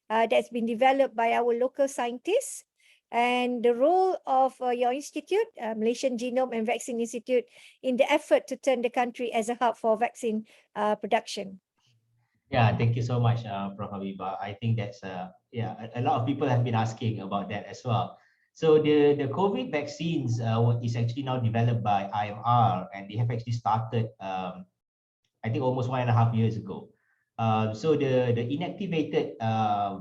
[SPEAKER 2] that's been developed by our local scientists, and the role of your institute, Malaysian Genome and Vaccine Institute, in the effort to turn the country as a hub for vaccine production.
[SPEAKER 4] Yeah, thank you so much, Prof. Habibah. I think that's yeah, a lot of people have been asking about that as well. So the COVID vaccines is actually now developed by IMR, and they have actually started I think almost 1.5 years ago. So the inactivated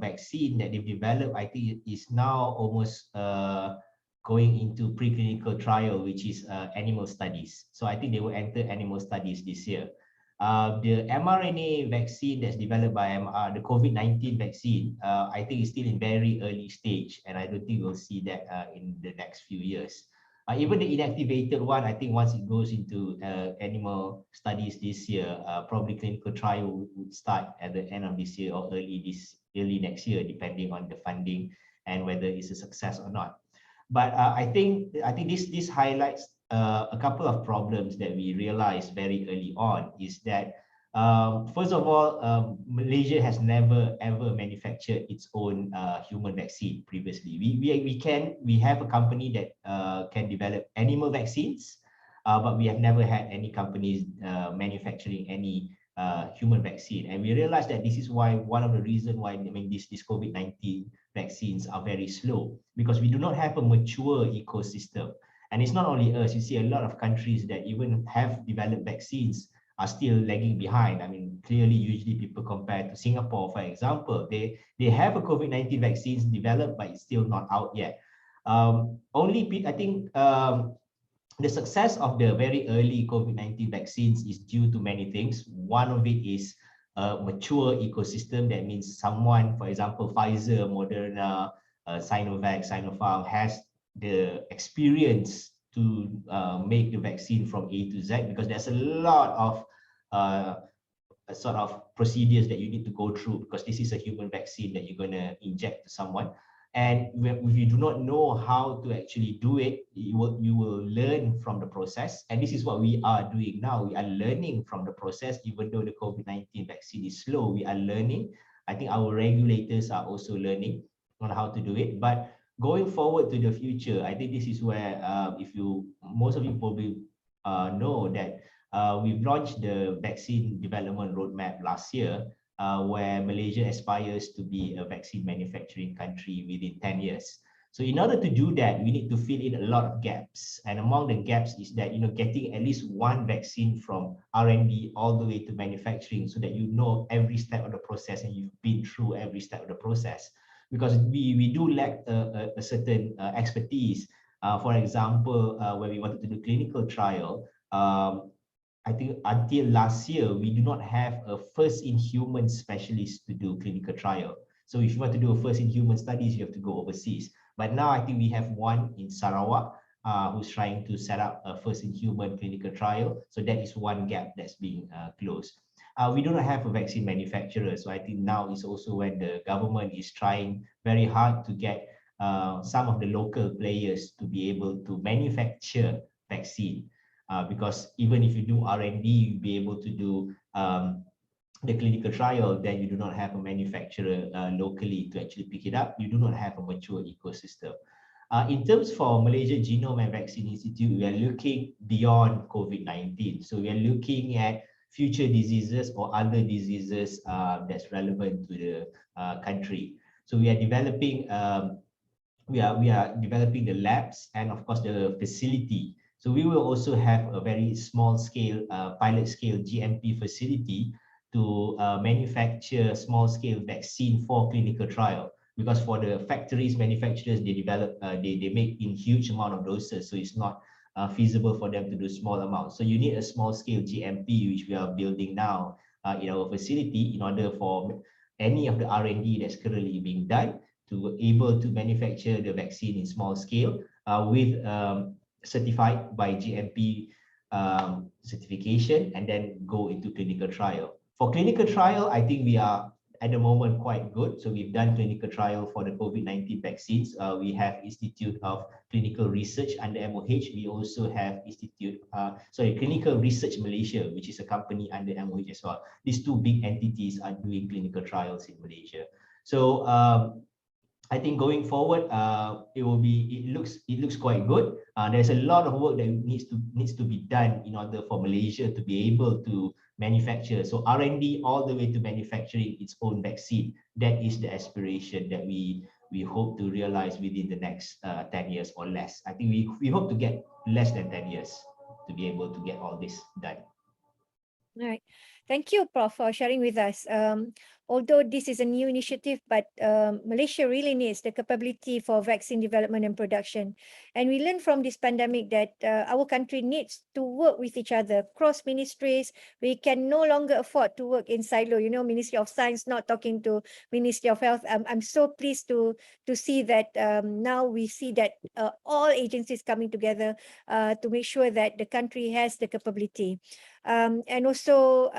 [SPEAKER 4] vaccine that they've developed, I think is now almost going into preclinical trial, which is animal studies. So I think they will enter animal studies this year. The mRNA vaccine that's developed by MR, the COVID-19 vaccine, I think is still in very early stage, and I don't think we'll see that in the next few years. Even the inactivated one, I think once it goes into animal studies this year, probably clinical trial would start at the end of this year or early next year, depending on the funding and whether it's a success or not. But I think this highlights a couple of problems that we realized very early on. Is that first of all, Malaysia has never ever manufactured its own human vaccine previously. We have a company that can develop animal vaccines, but we have never had any companies manufacturing any human vaccine. And we realized that this is why one of the reasons why this COVID-19 vaccines are very slow, because we do not have a mature ecosystem. And it's not only us, you see a lot of countries that even have developed vaccines are still lagging behind. I mean, clearly, usually people compare to Singapore, for example, they have a COVID-19 vaccines developed, but it's still not out yet. I think the success of the very early COVID-19 vaccines is due to many things. One of it is a mature ecosystem. That means someone, for example, Pfizer, Moderna, Sinovac, Sinopharm has the experience to make the vaccine from A to Z, because there's a lot of sort of procedures that you need to go through, because this is a human vaccine that you're going to inject to someone. And if you do not know how to actually do it, you will learn from the process. And this is what we are doing now. We are learning from the process. Even though the COVID-19 vaccine is slow, we are learning. I think our regulators are also learning on how to do it. But going forward to the future, I think this is where most of you probably know that we've launched the vaccine development roadmap last year, where Malaysia aspires to be a vaccine manufacturing country within 10 years. So in order to do that, we need to fill in a lot of gaps. And among the gaps is that, getting at least one vaccine from R&D all the way to manufacturing, so that you know every step of the process and you've been through every step of the process. Because we do lack a certain expertise. For example, when we wanted to do clinical trial, I think until last year, we do not have a first-in-human specialist to do clinical trial. So if you want to do a first-in-human studies, you have to go overseas. But now I think we have one in Sarawak who's trying to set up a first-in-human clinical trial. So that is one gap that's being closed. We do not have a vaccine manufacturer. So I think now is also when the government is trying very hard to get some of the local players to be able to manufacture vaccine. Because even if you do R&D, you'll be able to do the clinical trial, then you do not have a manufacturer locally to actually pick it up. You do not have a mature ecosystem. In terms for Malaysia Genome and Vaccine Institute, we are looking beyond COVID-19. So we are looking at future diseases or other diseases that's relevant to the country. So we are developing we are developing the labs and of course the facility. So we will also have a very small scale, pilot scale GMP facility to manufacture small scale vaccine for clinical trial. Because for the factories, manufacturers, they develop, they make in huge amount of doses. So it's not feasible for them to do small amounts. So you need a small scale GMP, which we are building now in our facility in order for any of the R&D that's currently being done to able to manufacture the vaccine in small scale with certified by GMP certification and then go into clinical trial. For clinical trial, I think we are at the moment quite good. So we've done clinical trial for the COVID-19 vaccines. We have Institute of Clinical Research under MOH. We also have Clinical Research Malaysia, which is a company under MOH as well. These two big entities are doing clinical trials in Malaysia. So I think going forward, it looks quite good. There's a lot of work that needs to be done in order for Malaysia to be able to manufacture. So R&D all the way to manufacturing its own vaccine. That is the aspiration that we hope to realize within the next 10 years or less. I think we hope to get less than 10 years to be able to get all this done.
[SPEAKER 2] All right. Thank you, Prof, for sharing with us. Although this is a new initiative, but Malaysia really needs the capability for vaccine development and production. And we learned from this pandemic that our country needs to work with each other, cross ministries. We can no longer afford to work in silo. You know, Ministry of Science not talking to Ministry of Health. I'm so pleased to see that now we see that all agencies coming together to make sure that the country has the capability. And also,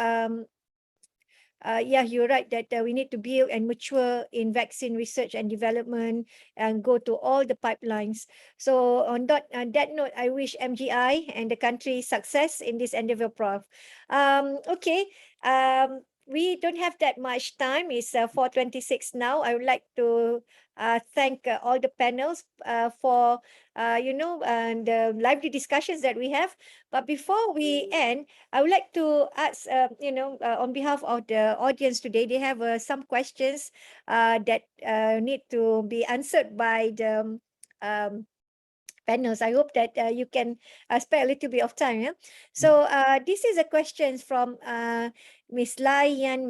[SPEAKER 2] yeah, you're right that we need to build and mature in vaccine research and development and go to all the pipelines. So on that note, I wish MGI and the country success in this endeavor, Prof. Okay, we don't have that much time. It's 4:26 now. I would like to thank all the panels for the lively discussions that we have. But before we end, I would like to ask, on behalf of the audience today, they have some questions that need to be answered by the panels. I hope that you can spare a little bit of time. Yeah? So this is a question from Miss Lai Yan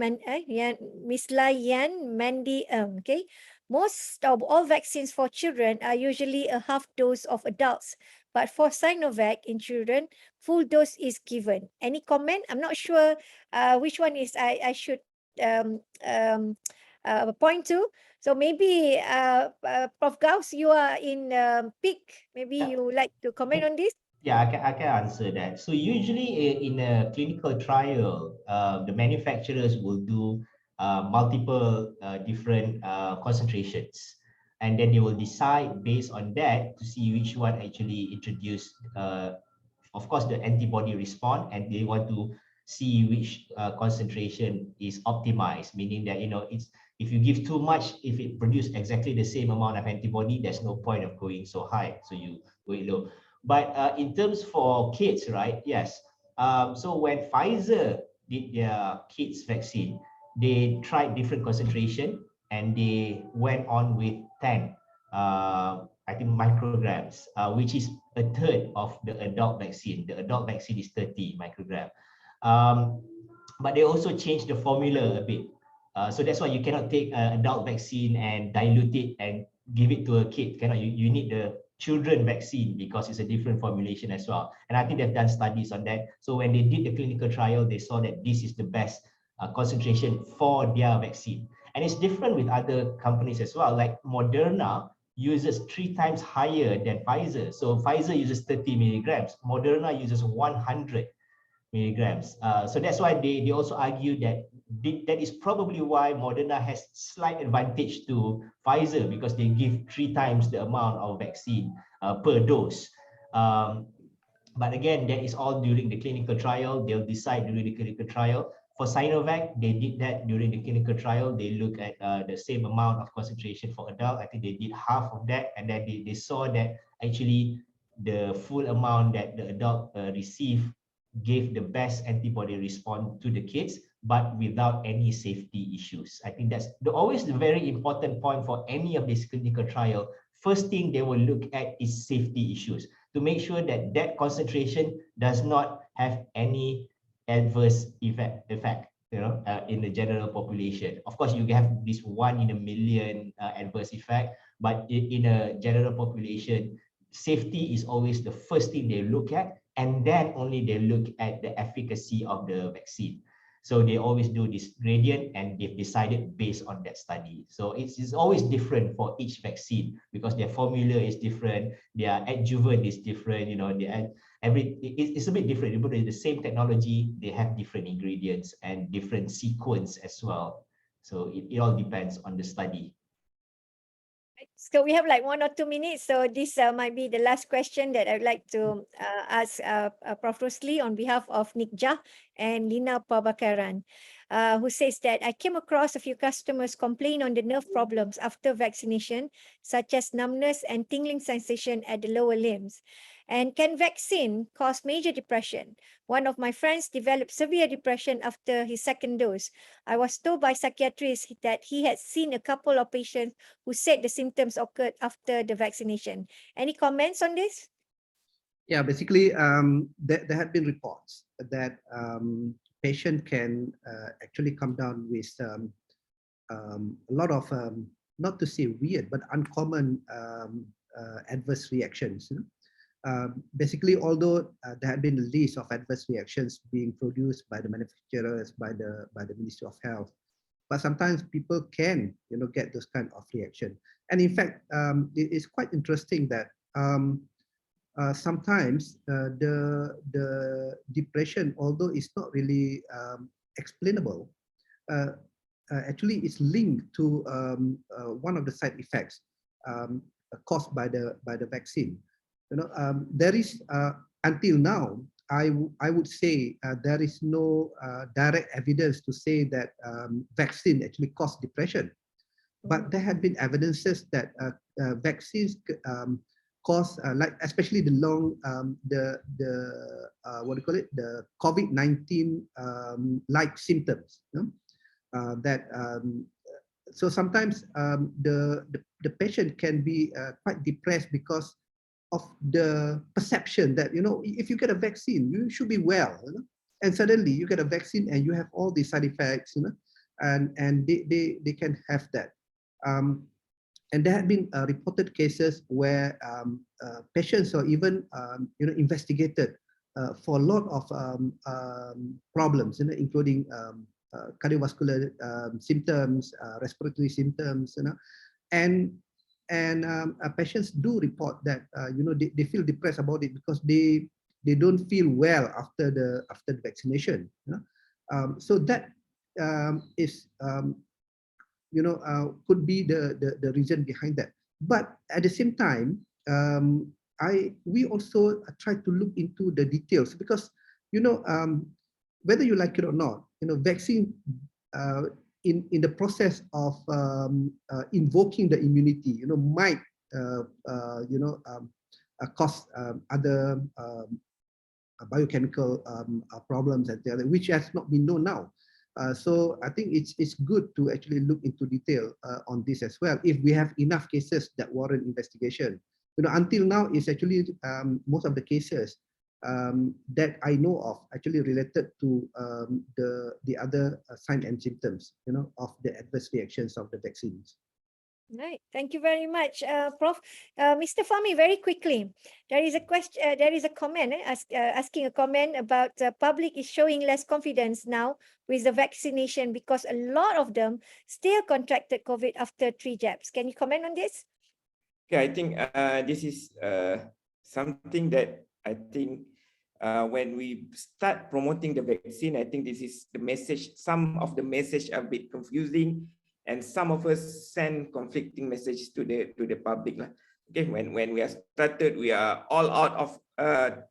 [SPEAKER 2] Mandy. Okay. Most of all vaccines for children are usually a half dose of adults, but for Sinovac in children, full dose is given. Any comment? I'm not sure which one is I should point to. So maybe Prof. Gauss, you are in peak. Maybe you would like to comment on this?
[SPEAKER 4] Yeah, I can answer that. So usually in a clinical trial, the manufacturers will do multiple different concentrations, and then they will decide based on that to see which one actually introduced, of course, the antibody response, and they want to see which concentration is optimized, meaning that, it's if you give too much, if it produces exactly the same amount of antibody, there's no point of going so high, so you go it low. But in terms for kids, right? Yes. So when Pfizer did their kids vaccine, they tried different concentration and they went on with 10, I think, micrograms, which is a third of the adult vaccine. The adult vaccine is 30 microgram. But they also changed the formula a bit. So that's why you cannot take adult vaccine and dilute it and give it to a kid. Cannot. You need the children vaccine because it's a different formulation as well. And I think they've done studies on that. So when they did the clinical trial, they saw that this is the best concentration for their vaccine. And it's different with other companies as well. Like Moderna uses 3 times higher than Pfizer. So Pfizer uses 30 milligrams. Moderna uses 100 milligrams. So that's why they also argue that that is probably why Moderna has slight advantage to Pfizer, because they give 3 times the amount of vaccine per dose. But again, that is all during the clinical trial. They'll decide during the clinical trial. For Sinovac, they did that during the clinical trial. They look at the same amount of concentration for adult. I think they did half of that, and then they saw that actually the full amount that the adult received gave the best antibody response to the kids, but without any safety issues. I think that's always the very important point for any of this clinical trial. First thing they will look at is safety issues to make sure that that concentration does not have any adverse effect in the general population. Of course, you have this 1 in a million adverse effect, but in a general population, safety is always the first thing they look at, and then only they look at the efficacy of the vaccine. So they always do this gradient, and they've decided based on that study. So it's always different for each vaccine because their formula is different, their adjuvant is different, it's a bit different. But the same technology, they have different ingredients and different sequence as well. So it all depends on the study.
[SPEAKER 2] So we have like 1 or 2 minutes. So this might be the last question that I'd like to ask Prof. Rusli on behalf of Nikja and Lina Pabakaran, who says that I came across a few customers complain on the nerve problems after vaccination, such as numbness and tingling sensation at the lower limbs. And can vaccine cause major depression? One of my friends developed severe depression after his second dose. I was told by psychiatrists that he had seen a couple of patients who said the symptoms occurred after the vaccination. Any comments on this?
[SPEAKER 1] Yeah, basically, there have been reports that patient can actually come down with a lot of, not to say weird, but uncommon adverse reactions. Basically, although there have been a list of adverse reactions being produced by the manufacturers, by the Ministry of Health, but sometimes people can, get those kind of reaction. And in fact, it is quite interesting that sometimes the depression, although it's not really explainable, actually it's linked to one of the side effects caused by the vaccine. There is until now, I would say there is no direct evidence to say that vaccine actually cause depression, but there have been evidences that vaccines cause, like especially the long, what do you call it, the COVID-19 like symptoms. That so sometimes the patient can be quite depressed because of the perception that if you get a vaccine, you should be well, and suddenly you get a vaccine and you have all these side effects, and they can have that. And there have been reported cases where patients or even investigated for a lot of problems, including cardiovascular symptoms, respiratory symptoms, and patients do report that they feel depressed about it because they don't feel well after the vaccination. So that is could be the reason behind that. But at the same time, we also try to look into the details because whether you like it or not, vaccine in the process of invoking the immunity, might cause other biochemical problems and the other, which has not been known now. So I think it's good to actually look into detail on this as well, if we have enough cases that warrant investigation. Until now, it's actually most of the cases that I know of actually related to the other signs and symptoms, of the adverse reactions of the vaccines.
[SPEAKER 2] Right. Thank you very much, Prof. Mr. Fahmi, very quickly, there is a question. There is a comment asking a comment about public is showing less confidence now with the vaccination because a lot of them still contracted COVID after 3 jabs. Can you comment on this?
[SPEAKER 3] Okay, I think this is something that I think when we start promoting the vaccine, I think this is the message. Some of the message are a bit confusing, and some of us send conflicting messages to the public. Okay, when we are started, we are all out of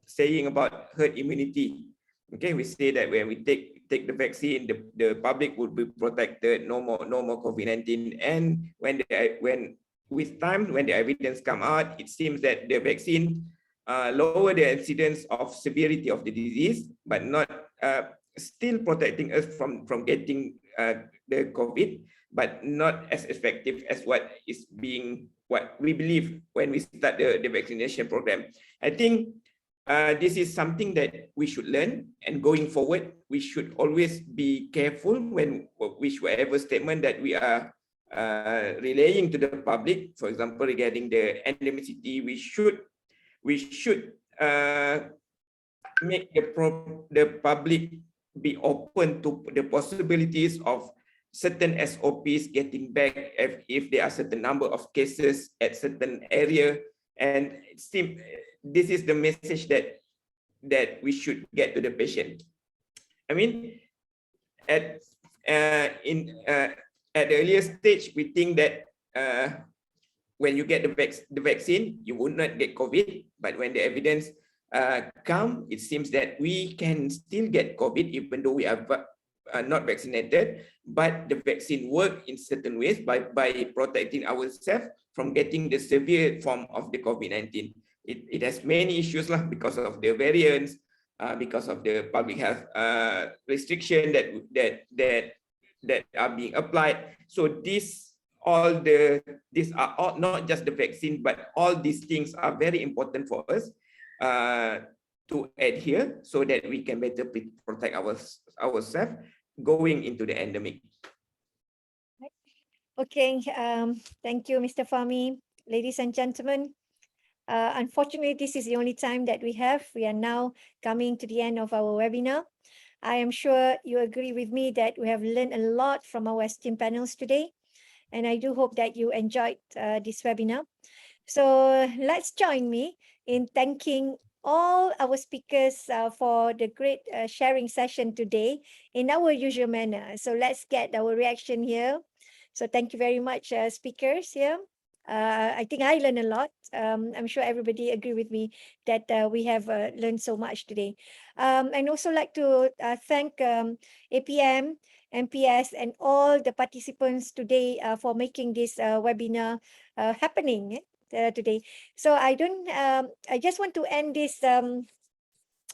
[SPEAKER 3] saying about herd immunity. Okay, we say that when we take the vaccine, the public would be protected, no more COVID-19. And when with time, when the evidence come out, it seems that the vaccine lower the incidence of severity of the disease, but not still protecting us from getting the COVID, but not as effective as what we believe when we start the vaccination program. I think this is something that we should learn, and going forward, we should always be careful when whichever statement that we are relaying to the public. For example, regarding the endemicity, we should make the public be open to the possibilities of certain SOPs getting back if there are certain number of cases at certain area. And it seems this is the message that we should get to the patient. I mean, at the earlier stage, we think that when you get the vaccine, you would not get COVID. But when the evidence come, it seems that we can still get COVID even though we are not vaccinated, but the vaccine work in certain ways by protecting ourselves from getting the severe form of the COVID-19. It has many issues lah, because of the variants, because of the public health restriction that are being applied. So these are all not just the vaccine, but all these things are very important for us to adhere so that we can better protect ourselves going into the endemic.
[SPEAKER 2] Okay, thank you, Mr. Fahmi. Ladies and gentlemen, unfortunately, this is the only time that we have. We are now coming to the end of our webinar. I am sure you agree with me that we have learned a lot from our esteemed panels today, and I do hope that you enjoyed this webinar. So let's join me in thanking all our speakers for the great sharing session today in our usual manner. So let's get our reaction here. So thank you very much, speakers here. I think I learned a lot. I'm sure everybody agree with me that we have learned so much today. I'd also like to thank APM, MPS, and all the participants today for making this webinar happening today. So I just want to end this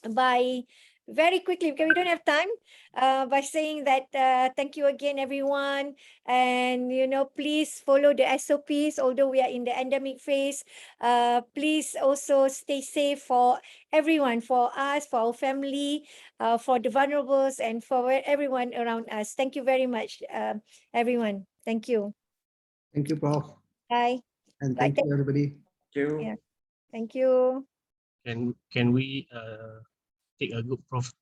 [SPEAKER 2] by very quickly, because we don't have time, by saying that thank you again, everyone. And, please follow the SOPs, although we are in the endemic phase. Please also stay safe for everyone, for us, for our family, for the vulnerables, and for everyone around us. Thank you very much, everyone. Thank you.
[SPEAKER 1] Thank you, Prof.
[SPEAKER 2] Bye.
[SPEAKER 1] And thank you, everybody.
[SPEAKER 3] Thank you.
[SPEAKER 2] Yeah. Thank you.
[SPEAKER 5] Can we take a good Prof